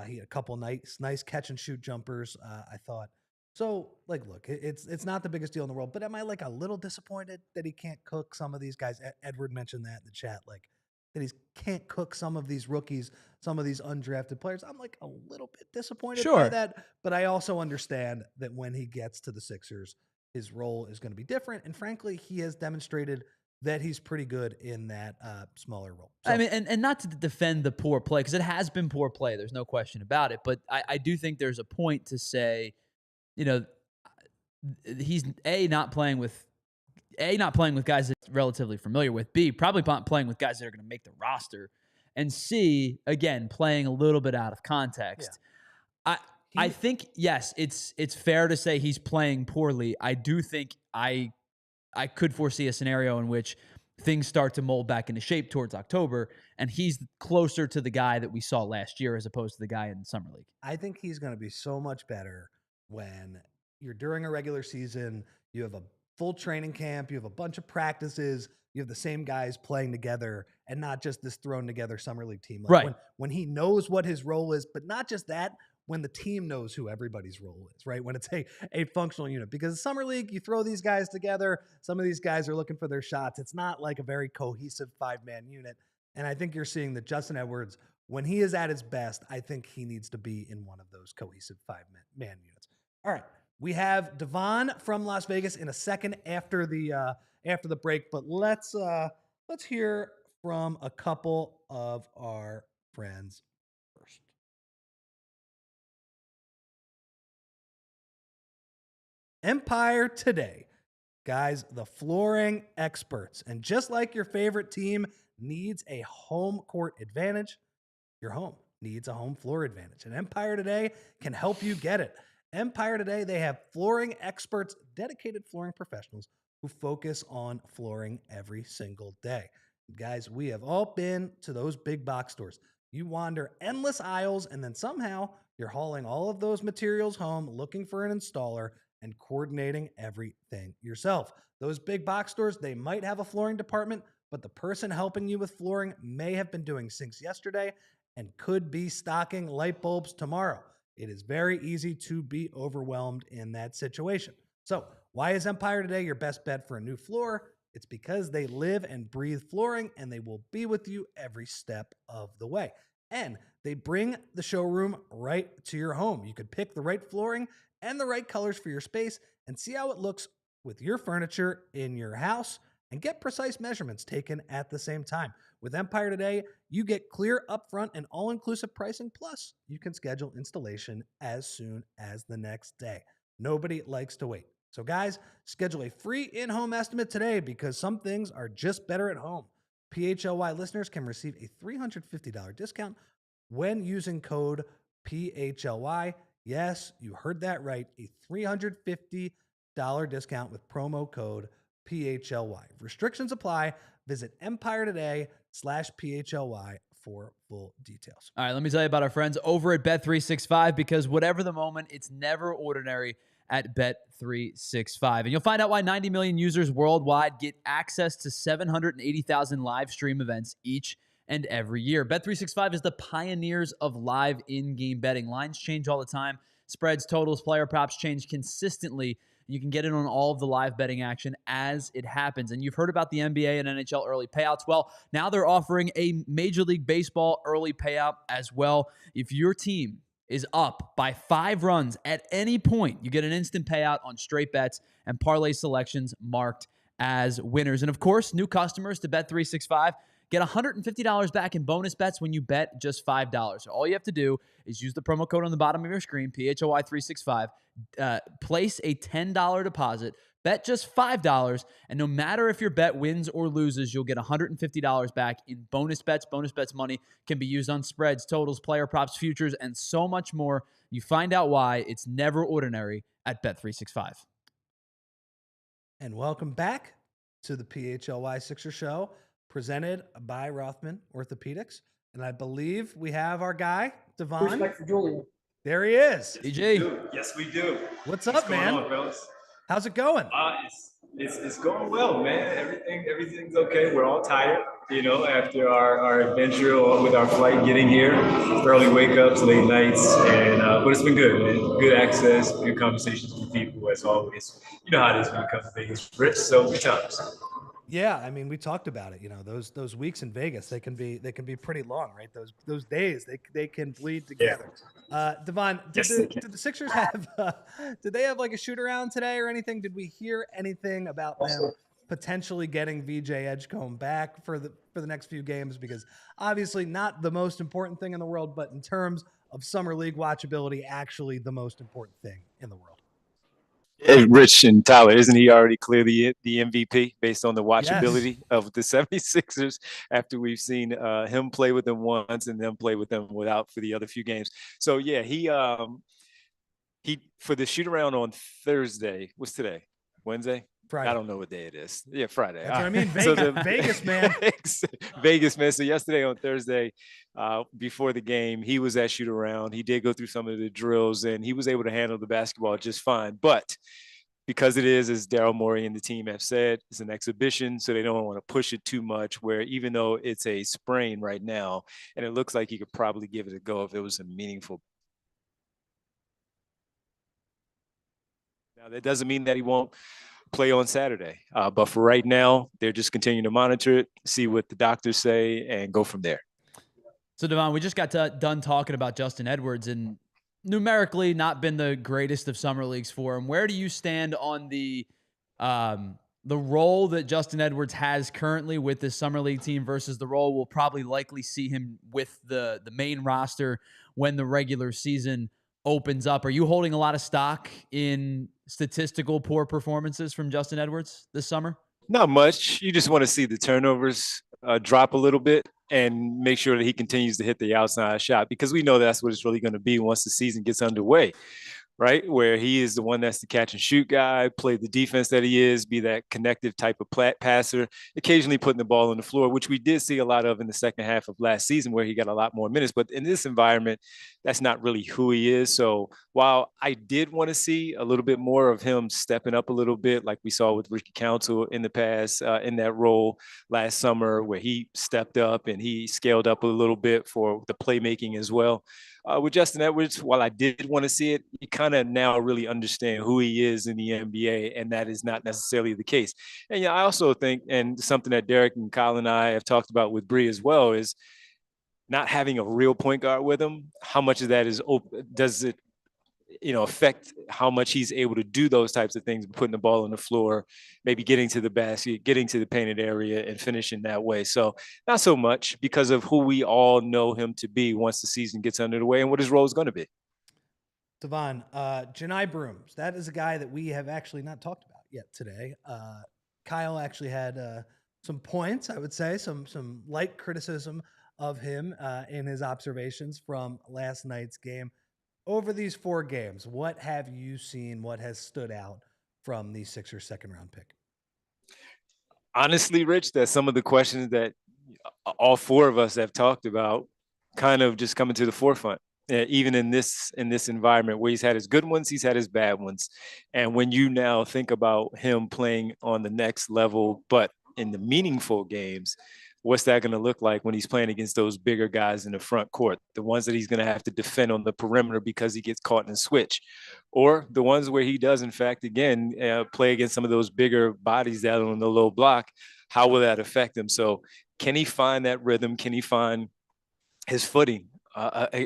he had a couple nice catch and shoot jumpers. I thought so. Look, it's not the biggest deal in the world, but am I a little disappointed that he can't cook some of these guys? Edward mentioned that in the chat, that he can't cook some of these rookies, some of these undrafted players. I'm a little bit disappointed by that, but I also understand that when he gets to the Sixers, his role is going to be different. And frankly, he has demonstrated that he's pretty good in that smaller role. So, I mean, and not to defend the poor play, because it has been poor play. There's no question about it. But I do think there's a point to say, he's not playing with guys that he's relatively familiar with. B, probably not playing with guys that are going to make the roster. And C, again, playing a little bit out of context. Yeah. I think, yes, it's fair to say he's playing poorly. I do think I could foresee a scenario in which things start to mold back into shape towards October, and he's closer to the guy that we saw last year as opposed to the guy in the summer league. I think he's going to be so much better when you're during a regular season, you have a full training camp, you have a bunch of practices, you have the same guys playing together, and not just this thrown together summer league team. Right. When he knows what his role is, but not just that, when the team knows who everybody's role is, right? When it's a functional unit. Because summer league, you throw these guys together, some of these guys are looking for their shots. It's not a very cohesive 5-man unit. And I think you're seeing that Justin Edwards, when he is at his best, I think he needs to be in one of those cohesive 5-man units. All right. We have Devon from Las Vegas in a second after the break, but let's hear from a couple of our friends first. Empire Today guys, the flooring experts. And just like your favorite team needs a home court advantage, your home needs a home floor advantage. And Empire Today can help you get it. Empire Today, they have flooring experts, dedicated flooring professionals who focus on flooring every single day. Guys, we have all been to those big box stores. You wander endless aisles, and then somehow you're hauling all of those materials home, looking for an installer, and coordinating everything yourself. Those big box stores, they might have a flooring department, but the person helping you with flooring may have been doing sinks yesterday and could be stocking light bulbs tomorrow. It is very easy to be overwhelmed in that situation. So why is Empire Today your best bet for a new floor? It's because they live and breathe flooring, and they will be with you every step of the way. And they bring the showroom right to your home. You could pick the right flooring and the right colors for your space and see how it looks with your furniture in your house and get precise measurements taken at the same time. With Empire Today, you get clear upfront and all-inclusive pricing, plus you can schedule installation as soon as the next day. Nobody likes to wait. So guys, schedule a free in-home estimate today because some things are just better at home. PHLY listeners can receive a $350 discount when using code PHLY. Yes, you heard that right. A $350 discount with promo code PHLY. Restrictions apply. Visit EmpireToday.com/PHLY for full details. All right, let me tell you about our friends over at Bet365, because whatever the moment, it's never ordinary at Bet365. And you'll find out why 90 million users worldwide get access to 780,000 live stream events each and every year. Bet365 is the pioneers of live in-game betting. Lines change all the time. Spreads, totals, player props change consistently. You can get in on all of the live betting action as it happens. And you've heard about the NBA and NHL early payouts. Well, now they're offering a Major League Baseball early payout as well. If your team is up by 5 runs at any point, you get an instant payout on straight bets and parlay selections marked as winners. And of course, new customers to Bet365 get $150 back in bonus bets when you bet just $5. So all you have to do is use the promo code on the bottom of your screen, PHLY365, place a $10 deposit, bet just $5, and no matter if your bet wins or loses, you'll get $150 back in bonus bets. Bonus bets money can be used on spreads, totals, player props, futures, and so much more. You find out why it's never ordinary at Bet365. And welcome back to the PHLY Sixers Show, presented by Rothman Orthopedics. And I believe we have our guy, Devon. Respect for Julian. There he is. DJ. Yes, we do. What's up, man? Going on, fellas? How's it going? It's going well, man. Everything's okay. We're all tired, after our adventure with our flight getting here. Early wake ups, late nights, and but it's been good, man. Good access, good conversations with people as always. You know how it is when you come to Vegas, Rich. So good times. Yeah, I mean, we talked about it. Those weeks in Vegas, they can be pretty long, right? Those days, they can bleed together. Yeah. Devon, did the Sixers have did they have like a shoot around today or anything? Did we hear anything about them potentially getting VJ Edgecombe back for the next few games? Because obviously not the most important thing in the world, but in terms of summer league watchability, actually the most important thing in the world. Rich and Tyler, isn't he already clearly the MVP based on the watchability of the 76ers after we've seen him play with them once and them play with them without for the other few games? So, yeah, he for the shoot around on Thursday, what's today? Wednesday? Friday. I don't know what day it is. Yeah, Friday. That's what I mean. Vegas, man. Vegas, man. So yesterday on Thursday, before the game, he was at shoot around. He did go through some of the drills, and he was able to handle the basketball just fine. But because it is, as Daryl Morey and the team have said, it's an exhibition, so they don't want to push it too much, where even though it's a sprain right now, and it looks like he could probably give it a go if it was a meaningful. Now, that doesn't mean that he won't play on Saturday. But for right now, they're just continuing to monitor it, see what the doctors say, and go from there. So, Devon, we just got done talking about Justin Edwards, and numerically not been the greatest of summer leagues for him. Where do you stand on the role that Justin Edwards has currently with this summer league team versus the role we'll probably likely see him with the main roster when the regular season opens up? Are you holding a lot of stock in statistical poor performances from Justin Edwards this summer? Not much. You just want to see the turnovers drop a little bit and make sure that he continues to hit the outside shot, because we know that's what it's really going to be once the season gets underway, right? Where he is the one that's the catch and shoot guy, play the defense that he is, be that connective type of passer, occasionally putting the ball on the floor, which we did see a lot of in the second half of last season where he got a lot more minutes. But in this environment, that's not really who he is. So while I did want to see a little bit more of him stepping up a little bit, like we saw with Ricky Council in the past, in that role last summer where he stepped up and he scaled up a little bit for the playmaking as well. With Justin Edwards, while I did want to see it, you kind of now really understand who he is in the NBA, and that is not necessarily the case. And I also think, and something that Derek and Kyle and I have talked about with Bree as well, is not having a real point guard with him. How much of that is does it affect how much he's able to do those types of things, putting the ball on the floor, maybe getting to the basket, getting to the painted area and finishing that way. So not so much, because of who we all know him to be once the season gets underway and what his role is going to be. Devon, Janai Broom, that is a guy that we have actually not talked about yet today. Kyle actually had some points, I would say, some light criticism of him in his observations from last night's game. Over these 4 games, what have you seen? What has stood out from the Sixers second round pick? Honestly, Rich, that some of the questions that all 4 of us have talked about kind of just coming to the forefront. Even in this environment where he's had his good ones, he's had his bad ones. And when you now think about him playing on the next level, but in the meaningful games, what's that going to look like when he's playing against those bigger guys in the front court, the ones that he's going to have to defend on the perimeter because he gets caught in a switch, or the ones where he does, in fact, again, play against some of those bigger bodies down on the low block? How will that affect him? So can he find that rhythm? Can he find his footing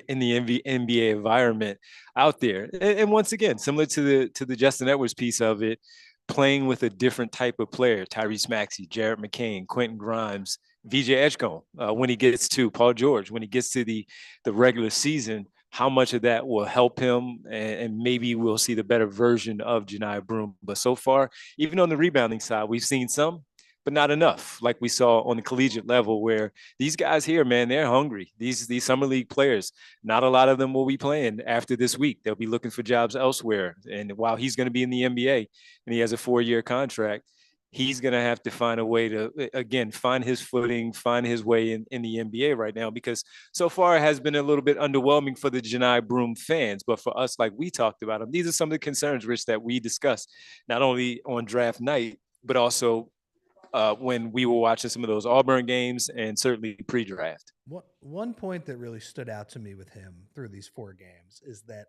in the NBA environment out there? And once again, similar to the Justin Edwards piece of it, playing with a different type of player, Tyrese Maxey, Jared McCain, Quentin Grimes, VJ Edgecombe, when he gets to Paul George, when he gets to the regular season, how much of that will help him, and maybe we'll see the better version of Janai Broom. But so far, even on the rebounding side, we've seen some, but not enough, like we saw on the collegiate level, where these guys here, man, they're hungry. These summer league players, not a lot of them will be playing after this week. They'll be looking for jobs elsewhere. And while he's going to be in the NBA and he has a 4-year contract, he's going to have to find a way to, again, find his footing, find his way in the NBA right now, because so far it has been a little bit underwhelming for the Janai Broom fans. But for us, like we talked about him, these are some of the concerns, Rich, that we discussed, not only on draft night, but also when we were watching some of those Auburn games and certainly pre-draft. One point that really stood out to me with him through these 4 games is that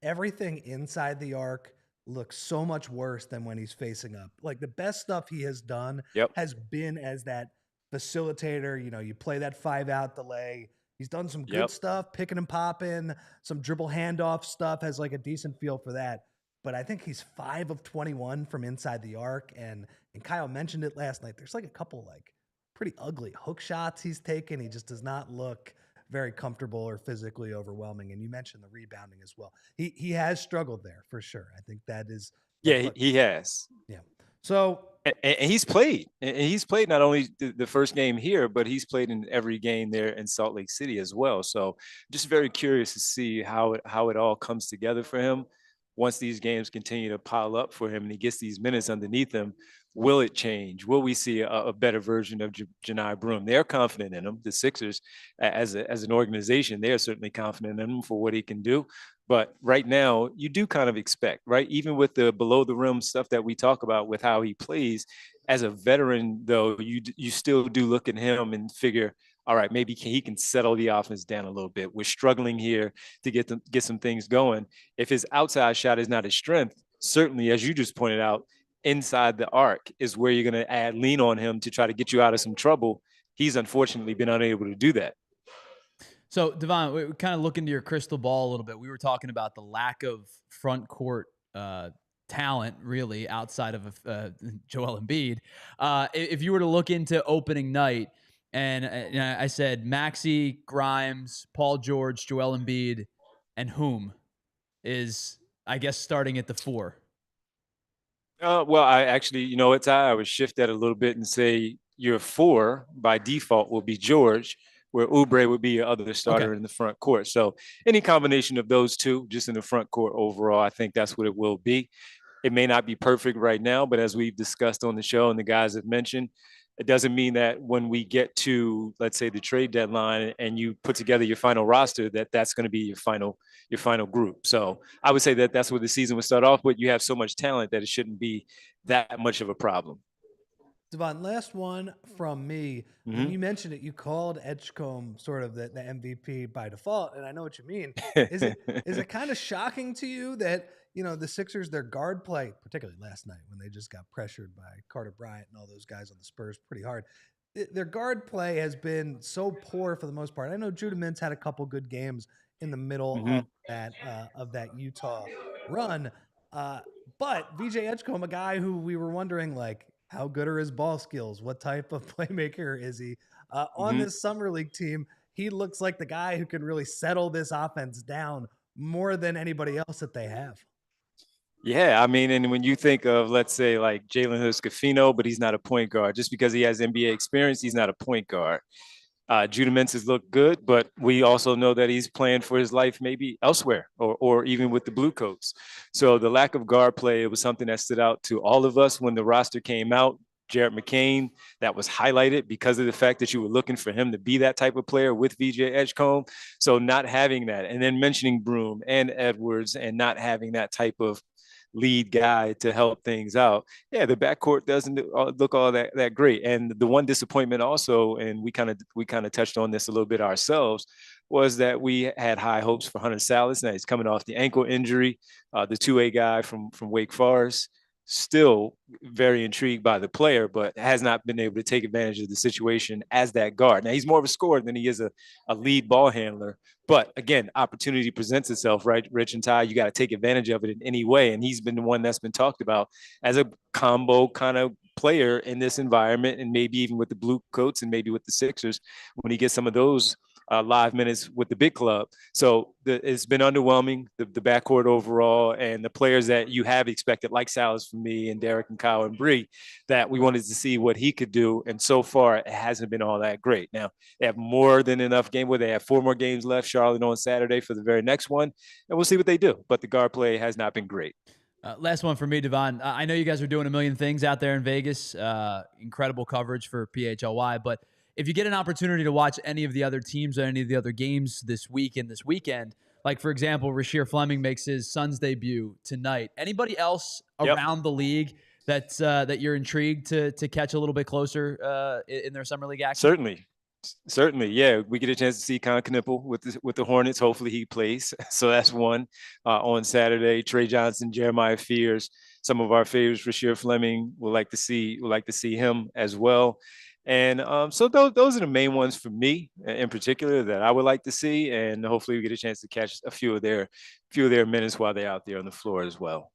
everything inside the arc looks so much worse than when he's facing up. Like, the best stuff he has done has been as that facilitator. You play that 5-out delay. He's done some good stuff, picking and popping, some dribble handoff stuff, has like a decent feel for that. But I think he's 5 of 21 from inside the arc. And Kyle mentioned it last night. There's like a couple like pretty ugly hook shots he's taken. He just does not look very comfortable or physically overwhelming. And you mentioned the rebounding as well. He has struggled there for sure. I think that is. Yeah, he has. Yeah. So. And he's played. And he's played not only the first game here, but he's played in every game there in Salt Lake City as well. So just very curious to see how it all comes together for him. Once these games continue to pile up for him and he gets these minutes underneath him, will it change? Will we see a better version of Janai Broom? They're confident in him. The Sixers, as an organization, they're certainly confident in him for what he can do. But right now, you do kind of expect, right? Even with the below the rim stuff that we talk about with how he plays, as a veteran, though, you still do look at him and figure, all right, maybe he can settle the offense down a little bit. We're struggling here to get some things going. If his outside shot is not his strength, certainly, as you just pointed out, inside the arc is where you're going to lean on him to try to get you out of some trouble. He's unfortunately been unable to do that. So, Devon, we kind of look into your crystal ball a little bit. We were talking about the lack of front court talent, really, outside of Joel Embiid. If you were to look into opening night, and I said Maxey, Grimes, Paul George, Joel Embiid, and whom is, I guess, starting at the 4? Well, I actually, I would shift that a little bit and say your 4 by default will be George, where Oubre would be your other starter in the front court. So any combination of those two, just in the front court overall, I think that's what it will be. It may not be perfect right now, but as we've discussed on the show and the guys have mentioned, it doesn't mean that when we get to, let's say, the trade deadline and you put together your final roster, that's going to be your final group. So I would say that that's where the season would start off, but you have so much talent that it shouldn't be that much of a problem. Devon, last one from me. When you mentioned it, you called Edgecombe sort of the MVP by default, and I know what you mean. Is it kind of shocking to you that the Sixers, their guard play, particularly last night when they just got pressured by Carter Bryant and all those guys on the Spurs pretty hard, their guard play has been so poor for the most part. I know Judah Mintz had a couple good games in the middle of that Utah run, but VJ Edgecombe, a guy who we were wondering, like, how good are his ball skills? What type of playmaker is he? On this summer league team, he looks like the guy who can really settle this offense down more than anybody else that they have. Yeah, I mean, and when you think of, let's say, like Jalen Hood-Schifino, but he's not a point guard. Just because he has NBA experience, he's not a point guard. Judah Mintz has looked good, but we also know that he's playing for his life maybe elsewhere or even with the Blue Coats. So the lack of guard play, it was something that stood out to all of us when the roster came out. Jared McCain, that was highlighted because of the fact that you were looking for him to be that type of player with VJ Edgecombe. So not having that, and then mentioning Broome and Edwards and not having that type of lead guy to help things out. Yeah, the backcourt doesn't look all that great. And the one disappointment also, and we kind of touched on this a little bit ourselves, was that we had high hopes for Hunter Salas. Now he's coming off the ankle injury, the 2A guy from Wake Forest. Still very intrigued by the player, but has not been able to take advantage of the situation as that guard. Now, he's more of a scorer than he is a lead ball handler. But again, opportunity presents itself, right, Rich and Ty? You got to take advantage of it in any way. And he's been the one that's been talked about as a combo kind of player in this environment, and maybe even with the Blue Coats and maybe with the Sixers when he gets some of those live minutes with the big club. So it's been underwhelming, the backcourt overall, and the players that you have expected, like Salas for me and Derek and Kyle and Bree, that we wanted to see what he could do. And so far, it hasn't been all that great. Now, they have more than enough game where they have 4 more games left, Charlotte on Saturday for the very next one, and we'll see what they do. But the guard play has not been great. Last one for me, Devon. I know you guys are doing a million things out there in Vegas. Incredible coverage for PHLY, but if you get an opportunity to watch any of the other teams or any of the other games this week and this weekend, like, for example, Rasheer Fleming makes his Suns debut tonight. Anybody else around the league that you're intrigued to catch a little bit closer in their summer league action? Certainly. Yeah. We get a chance to see Con Knippel with the Hornets. Hopefully he plays. So that's one on Saturday. Trey Johnson, Jeremiah Fears, some of our favorites. Rasheer Fleming, would like to see him as well. And so those are the main ones for me in particular that I would like to see. And hopefully we get a chance to catch a few of their minutes while they're out there on the floor as well.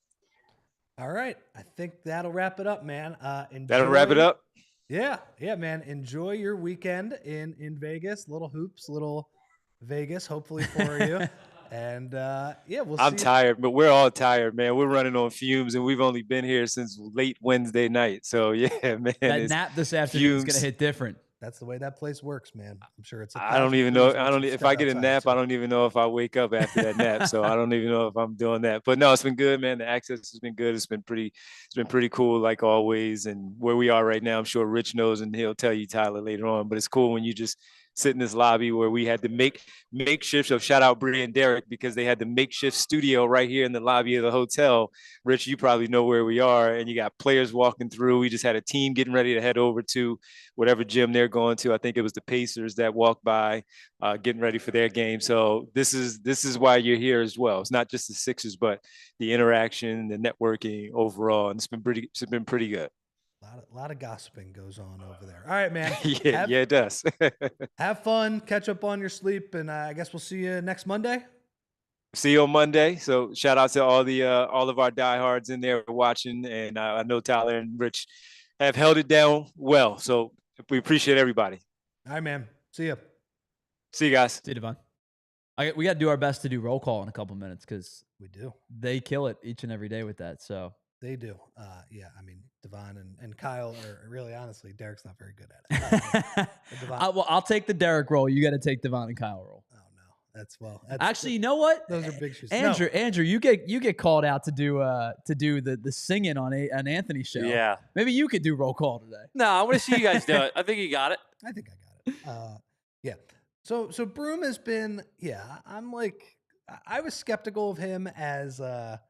All right. I think that'll wrap it up, man. That'll wrap it up. Yeah, man. Enjoy your weekend in Vegas. Little hoops, little Vegas, hopefully for you. And we'll see. I'm tired, but we're all tired, man. We're running on fumes, and we've only been here since late Wednesday night. So yeah, man. That nap this afternoon is gonna hit different. That's the way that place works, man. I'm sure it's. I don't even know. If I get a nap, I don't even know if I wake up after that nap. So I don't even know if I'm doing that. But no, it's been good, man. The access has been good. It's been pretty cool, like always. And where we are right now, I'm sure Rich knows, and he'll tell you, Tyler, later on. But it's cool when you just sit in this lobby where we had to make makeshift. So shout out Bree and Derek, because they had the makeshift studio right here in the lobby of the hotel. Rich, you probably know where we are, and you got players walking through. We just had a team getting ready to head over to whatever gym they're going to. I think it was the Pacers that walked by, getting ready for their game. So this is why you're here as well. It's not just the Sixers, but the interaction, the networking overall, and it's been pretty good. A lot of gossiping goes on over there. All right, man. Yeah, it does. Have fun. Catch up on your sleep, and I guess we'll see you next Monday. See you on Monday. So shout out to all of our diehards in there watching, and I know Tyler and Rich have held it down well. So we appreciate everybody. All right, man. See you. See you guys. See you, Devon. We got to do our best to do roll call in a couple minutes because we do. They kill it each and every day with that. So They do. Yeah, I mean, Devon and Kyle are really, honestly, Derek's not very good at it. I'll take the Derek role. You got to take Devon and Kyle role. Oh no, that's actually, you know what? Those are big shoes. Andrew, you get called out to do the singing on an Anthony show. Yeah, maybe you could do roll call today. No, I want to see you guys do it. I think you got it. I think I got it. Yeah. So Broome has been. Yeah, I'm like, I was skeptical of him as a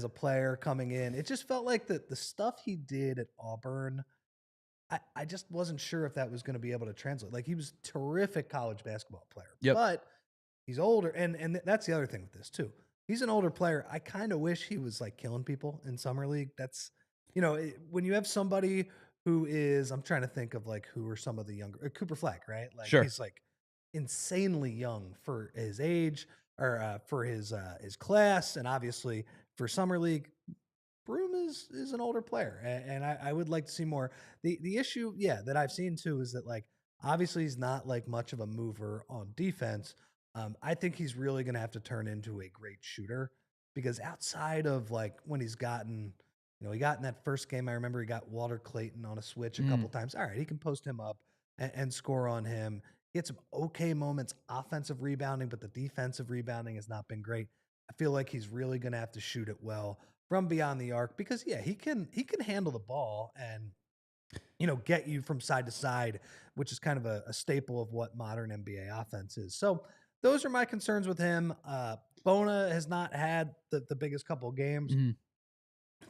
player coming in. It just felt like the stuff he did at Auburn, I just wasn't sure if that was going to be able to translate. Like, he was a terrific college basketball player. Yep. But he's older, and that's the other thing with this too. He's an older player. I kind of wish he was like killing people in summer league. That's, when you have somebody who is, I'm trying to think of like who are some of the younger, Cooper Flag, right? Like, sure. He's like insanely young for his age, or for his class, and obviously for summer league. Broome is an older player, and I would like to see more. The issue, that I've seen too, is that, like, obviously he's not like much of a mover on defense. I think he's really going to have to turn into a great shooter, because outside of like when he got in that first game, I remember he got Walter Clayton on a switch a couple times. All right, he can post him up and score on him. He had some okay moments, offensive rebounding, but the defensive rebounding has not been great. I feel like he's really going to have to shoot it well from beyond the arc, because he can handle the ball and get you from side to side, which is kind of a staple of what modern NBA offense is. So those are my concerns with him. Bona has not had the biggest couple of games.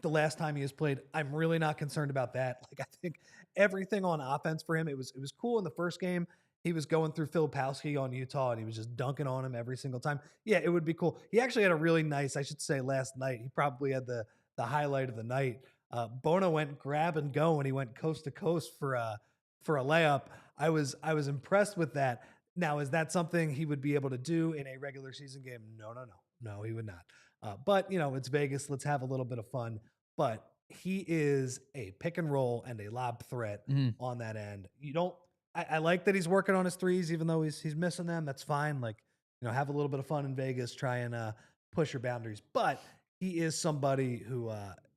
The last time he has played, I'm really not concerned about that. Like, I think everything on offense for him, it was cool in the first game. He was going through Filipowski on Utah, and he was just dunking on him every single time. Yeah, it would be cool. He actually had a really nice, I should say, last night. He probably had the highlight of the night. Bona went grab and go, and he went coast to coast for a layup. I was impressed with that. Now, is that something he would be able to do in a regular season game? No, he would not. But it's Vegas. Let's have a little bit of fun. But he is a pick and roll and a lob threat on that end. I like that he's working on his threes, even though he's missing them. That's fine. Like, have a little bit of fun in Vegas, try and push your boundaries. But he is somebody who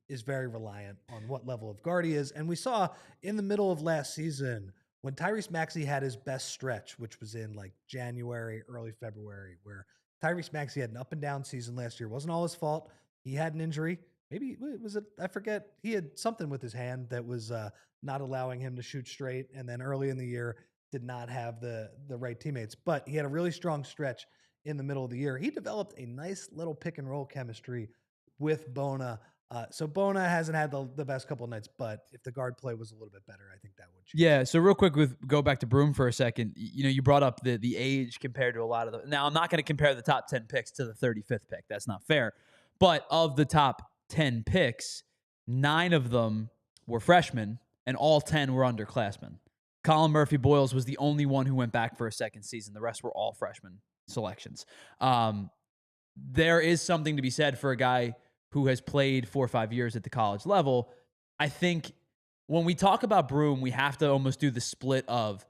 is very reliant on what level of guard he is. And we saw in the middle of last season when Tyrese Maxey had his best stretch, which was in like January, early February, where Tyrese Maxey had an up and down season last year. It wasn't all his fault. He had an injury. Maybe I forget. He had something with his hand that was not allowing him to shoot straight. And then early in the year did not have the right teammates, but he had a really strong stretch in the middle of the year. He developed a nice little pick and roll chemistry with Bona. So Bona hasn't had the best couple of nights, but if the guard play was a little bit better, I think that would change. Yeah. So real quick, go back to Broome for a second. You brought up the age compared to a lot of the. Now, I'm not going to compare the top 10 picks to the 35th pick. That's not fair. But of the top 10 picks, 9 of them were freshmen, and all 10 were underclassmen. Colin Murphy-Boyles was the only one who went back for a second season. The rest were all freshman selections. There is something to be said for a guy who has played 4 or 5 years at the college level. I think when we talk about Broome, we have to almost do the split of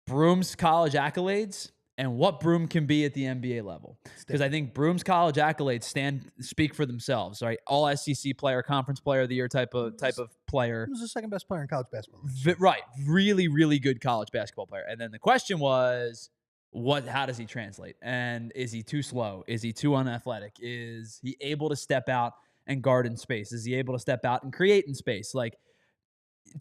Broome's college accolades and what Broome can be at the NBA level. Because I think Broome's college accolades speak for themselves, right? All SEC player, conference player of the year type of player. He was the second best player in college basketball. Right. Really, really good college basketball player. And then the question was, how does he translate? And is he too slow? Is he too unathletic? Is he able to step out and guard in space? Is he able to step out and create in space? Like,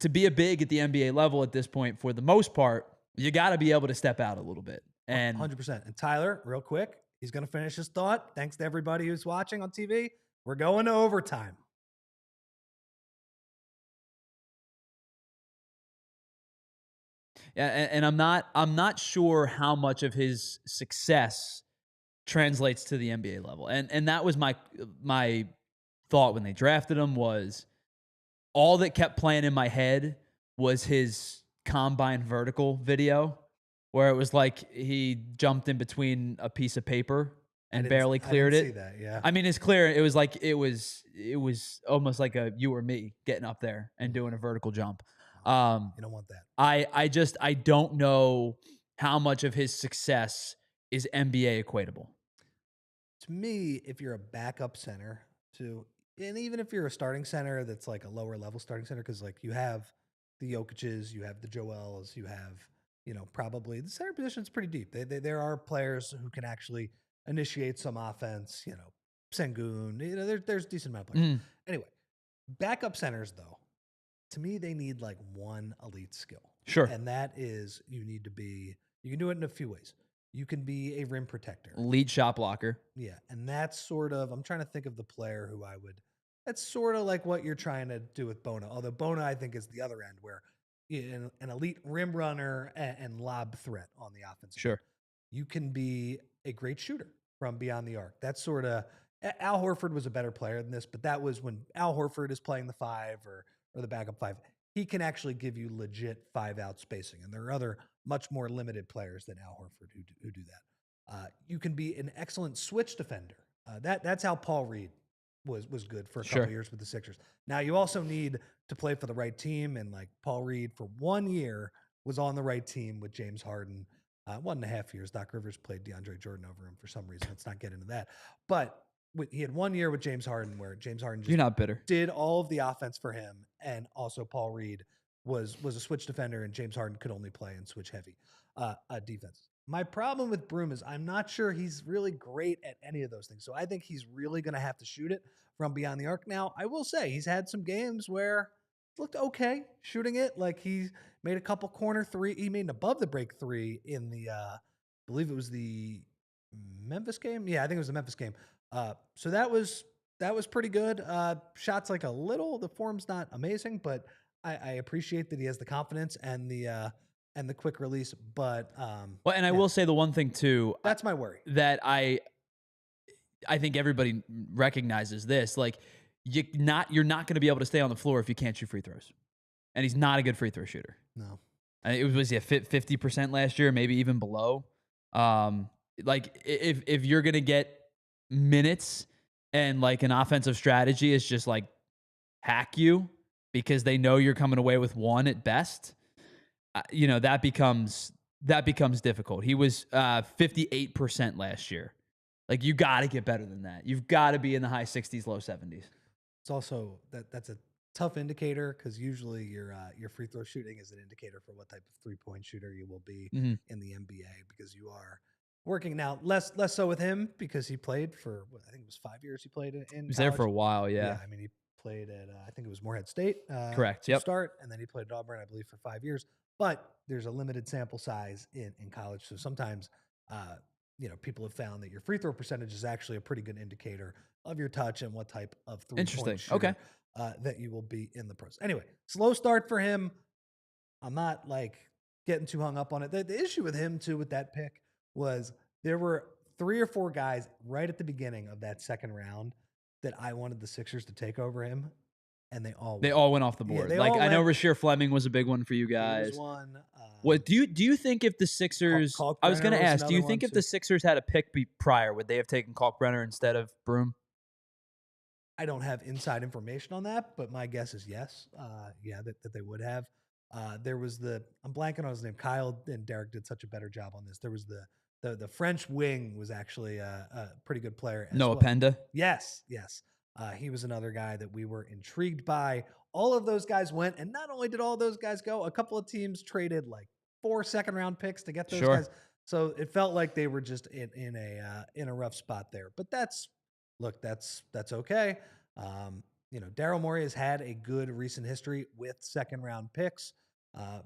to be a big at the NBA level at this point, for the most part, you got to be able to step out a little bit. And 100%. And Tyler, real quick, he's going to finish his thought. Thanks to everybody who's watching on TV. We're going to overtime. Yeah, and I'm not sure how much of his success translates to the NBA level. And that was my thought when they drafted him. Was all that kept playing in my head was his combine vertical video, where it was like he jumped in between a piece of paper and barely cleared it. See that, yeah. I mean, it's clear. It was like it was almost like a you or me getting up there and doing a vertical jump. You don't want that. I don't know how much of his success is NBA equatable. To me, if you're a backup center, and even if you're a starting center that's like a lower level starting center, because like you have the Jokic's, you have the Joels, you have, probably the center position is pretty deep. There are players who can actually initiate some offense, Sengun, there's a decent amount of players. Anyway, backup centers though, to me, they need like one elite skill. Sure. And that is you can do it in a few ways. You can be a rim protector. Lead shot blocker. Yeah. And that's sort of, I'm trying to think of the player who that's sort of like what you're trying to do with Bona. Although Bona, I think, is the other end where an elite rim runner and lob threat on the offensive. Sure. You can be a great shooter from beyond the arc. That's sort of, Al Horford was a better player than this, but that was when Al Horford is playing the 5 or the backup 5. He can actually give you legit 5-out spacing. And there are other much more limited players than Al Horford who do that. You can be an excellent switch defender. That's how Paul Reed was good for a couple years with the Sixers. Now you also need to play for the right team. And like Paul Reed for 1 year was on the right team with James Harden. 1.5 years. Doc Rivers played DeAndre Jordan over him for some reason. Let's not get into that. But he had 1 year with James Harden where James Harden You're not bitter. did all of the offense for him. And also Paul Reed was a switch defender and James Harden could only play in switch heavy defense. My problem with Broome is I'm not sure he's really great at any of those things. So I think he's really going to have to shoot it from beyond the arc. Now, I will say he's had some games where it looked okay shooting it. Like he made a couple corner three. He made an above the break 3 in the, I believe it was the Memphis game. Yeah, I think it was the Memphis game. So that was pretty good. Shots like the form's not amazing, but I appreciate that he has the confidence and the quick release. But I will say the one thing too. That's my worry. That I think everybody recognizes this. Like you're not going to be able to stay on the floor if you can't shoot free throws, and he's not a good free throw shooter. No, it was 50% last year, maybe even below. Like if you're going to get minutes and like an offensive strategy is just like hack you because they know you're coming away with 1 at best, that becomes difficult. He was 58% last year. Like you got to get better than that. You've got to be in the high 60s, low 70s. It's also that's a tough indicator because usually your free throw shooting is an indicator for what type of 3-point shooter you will be in the NBA because you are working now less so with him because he played for I think it was 5 years. He played in. He was there for a while. Yeah. I mean, he played at I think it was Morehead State. Correct. To start, and then he played at Auburn, I believe, for 5 years. But there's a limited sample size in college, so sometimes people have found that your free throw percentage is actually a pretty good indicator of your touch and what type of 3-point shooter that you will be in the pros. Anyway, slow start for him. I'm not like getting too hung up on it. The issue with him too with that pick was there were 3 or 4 guys right at the beginning of that second round that I wanted the Sixers to take over him, and they all went off the board. Yeah, like I know Rasheer Fleming was a big one for you guys. Was one. What do you think if the Sixers? I was going to ask. Do you think if the Sixers had a pick prior, would they have taken Kalkbrenner instead of Broome? I don't have inside information on that, but my guess is yes. That they would have. There was I'm blanking on his name. Kyle and Derek did such a better job on this. There was the French wing was actually a pretty good player. Noah Penda. Yes. He was another guy that we were intrigued by. All of those guys went, and not only did all those guys go, a couple of teams traded like 4 second-round picks to get those guys. So it felt like they were just in a rough spot there. But that's okay. Daryl Morey has had a good recent history with second-round picks.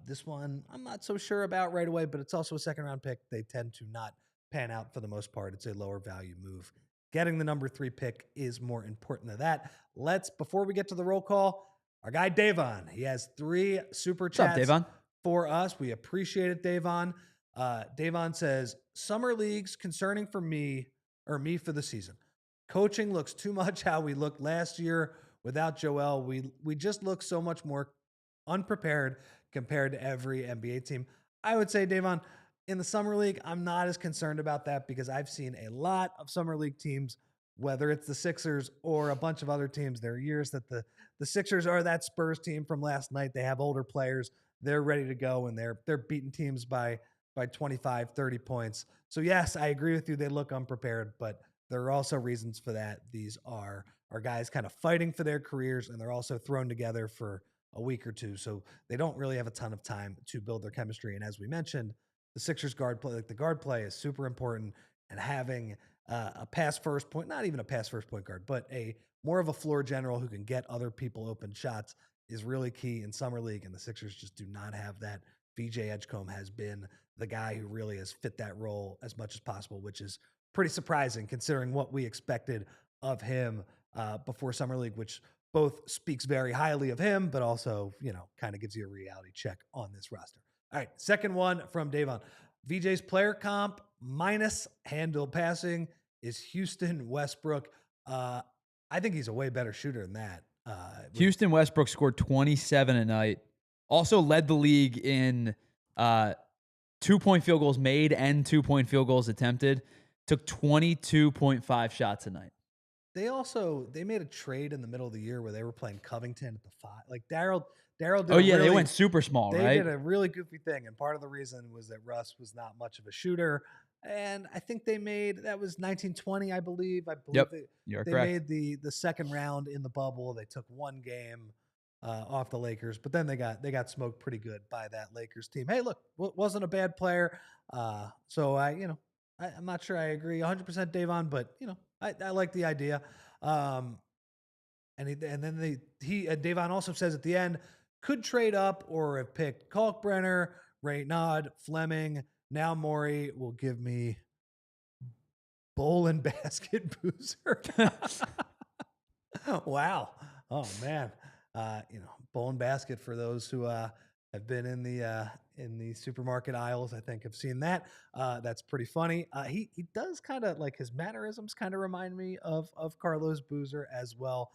This one I'm not so sure about right away, but it's also a second-round pick. They tend to not pan out for the most part. It's a lower value move. Getting the number 3 pick is more important than that. Before we get to the roll call, our guy Devon, he has 3 super chats. What's up, Devon? For us. We appreciate it, Devon. Devon says, summer leagues concerning for me for the season. Coaching looks too much how we looked last year without Joel. We just look so much more unprepared compared to every NBA team. I would say, Devon, in the summer league, I'm not as concerned about that because I've seen a lot of summer league teams, whether it's the Sixers or a bunch of other teams. There are years that the Sixers are that Spurs team from last night. They have older players. They're ready to go, and they're beating teams by 25, 30 points. So, yes, I agree with you. They look unprepared, but there are also reasons for that. These are are guys kind of fighting for their careers, and they're also thrown together for a week or two. So they don't really have a ton of time to build their chemistry. And as we mentioned, the Sixers guard play, like the guard play is super important, and having a pass first point, not even a pass first point guard, but a more of a floor general who can get other people open shots is really key in summer league. And the Sixers just do not have that. VJ Edgecombe has been the guy who really has fit that role as much as possible, which is pretty surprising considering what we expected of him before summer league, which both speaks very highly of him, but also, kind of gives you a reality check on this roster. All right, second one from Devon. VJ's player comp minus handle passing is Houston Westbrook. I think he's a way better shooter than that. Houston Westbrook scored 27 a night. Also led the league in 2-point field goals made and 2-point field goals attempted. Took 22.5 shots a night. They made a trade in the middle of the year where they were playing Covington at the 5. Like Daryl did. Oh yeah, they went super small, right? They did a really goofy thing, and part of the reason was that Russ was not much of a shooter. And I think that was 1920, I believe. Yep, they made the second round in the bubble. They took one game off the Lakers, but then they got smoked pretty good by that Lakers team. Hey, look, wasn't a bad player. So I'm not sure I agree 100% Devon, but I like the idea. And then Devon also says at the end, could trade up or have picked Kalkbrenner, Raynaud, Fleming. Now Morey will give me bowl and basket boozer. Wow. Oh man. Bowl and basket for those who have been in the supermarket aisles, I think have seen that. That's pretty funny. He does kind of like his mannerisms kind of remind me of Carlos Boozer as well.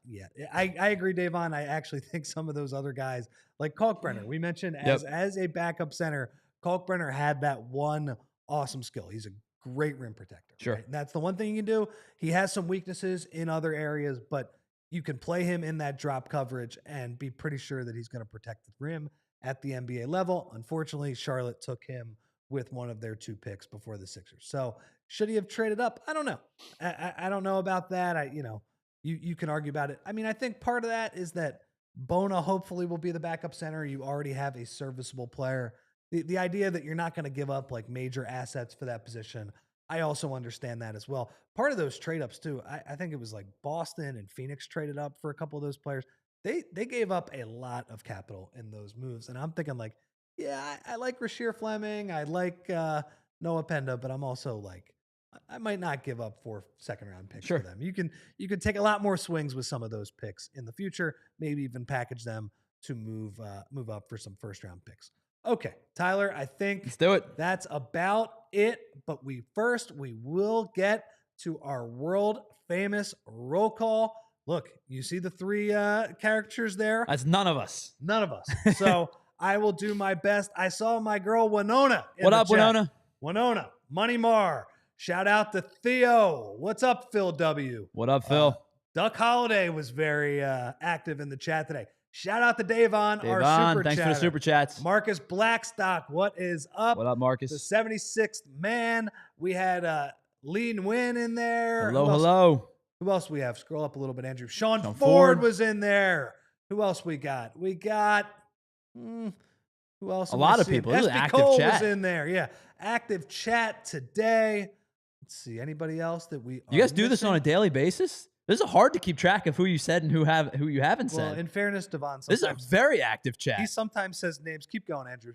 Yeah, I agree, Devon. I actually think some of those other guys like Kalkbrenner, we mentioned as a backup center, Kalkbrenner had that one awesome skill. He's a great rim protector. Sure. Right? And that's the one thing you can do. He has some weaknesses in other areas, but you can play him in that drop coverage and be pretty sure that he's going to protect the rim at the NBA level. Unfortunately, Charlotte took him with one of their 2 picks before the Sixers. So should he have traded up? I don't know. I don't know about that. You can argue about it. I mean, I think part of that is that Bona hopefully will be the backup center. You already have a serviceable player. The idea that you're not going to give up like major assets for that position, I also understand that as well. Part of those trade ups too, I think it was like Boston and Phoenix traded up for a couple of those players. They gave up a lot of capital in those moves. And I'm thinking like, yeah, I like Rasheer Fleming. I like Noah Penda, but I'm also like, I might not give up 4 second-round picks for them. You can take a lot more swings with some of those picks in the future, maybe even package them to move up for some first-round picks. Okay, Tyler, I think let's do it. That's about it. But we will get to our world-famous roll call. Look, you see the 3 characters there? That's none of us. None of us. So I will do my best. I saw my girl Winona. What up, Winona? Winona, Money Mar. Shout out to Theo. What's up, Phil W? What up, Phil? Duck Holiday was very active in the chat today. Shout out to Devon, our super thanks chatter. for the super chats. Marcus Blackstock, what is up? What up, Marcus? The 76th man. We had Lee Nguyen in there. Hello. Who else we have? Scroll up a little bit, Andrew. Sean Ford was in there. Who else we got? We got who else? A lot of people. This is active Cole chat. was in there. Yeah, active chat today. Let's see. Anybody else that we? You guys do this on a daily basis? This is hard to keep track of who you said and who you haven't said. Well, in fairness, Devon, this is a very active chat. He sometimes says names. Keep going, Andrew.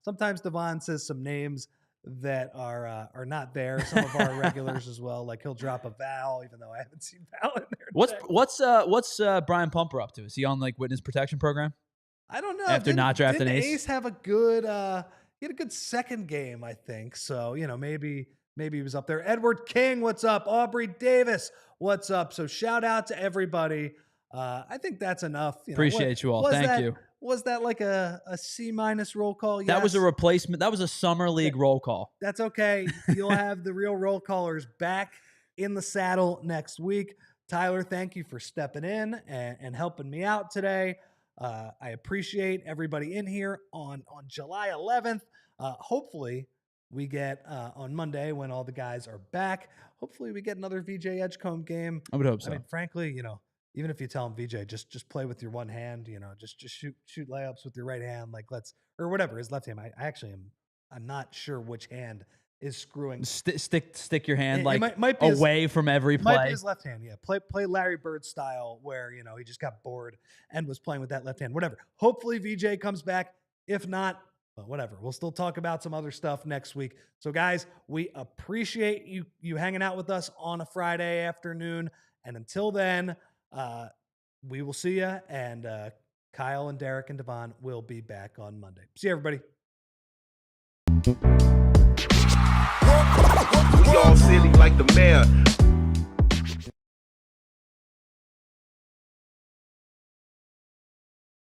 Sometimes Devon says some names that are not there. Some of our regulars as well. Like he'll drop a Val, even though I haven't seen Val in there. What's Brian Pumper up to? Is he on like witness protection program? I don't know. After not drafting didn't Ace? Ace have a good he had a good second game, I think. So, maybe he was up there. Edward King, what's up? Aubrey Davis, what's up? So shout out to everybody. I think that's enough. Appreciate you all. Thank you. Was that like a C- roll call? Yes. That was a replacement. That was a summer league roll call. That's okay. You'll have the real roll callers back in the saddle next week. Tyler, thank you for stepping in and helping me out today. I appreciate everybody in here on July 11th. Hopefully, we get on Monday when all the guys are back. Hopefully we get another VJ Edgecombe game. I would hope so. I mean, frankly, even if you tell him VJ, just play with your one hand, just shoot layups with your right hand, like or whatever, his left hand. I'm not sure which hand is screwing. Stick your hand might be away from every play. Might be his left hand, yeah. Play Larry Bird style where, he just got bored and was playing with that left hand, whatever. Hopefully VJ comes back. If not, well, whatever. We'll still talk about some other stuff next week. So guys, we appreciate you hanging out with us on a Friday afternoon. And until then, we will see you. And Kyle and Derek and Devon will be back on Monday. See you, everybody. We all silly like the mayor.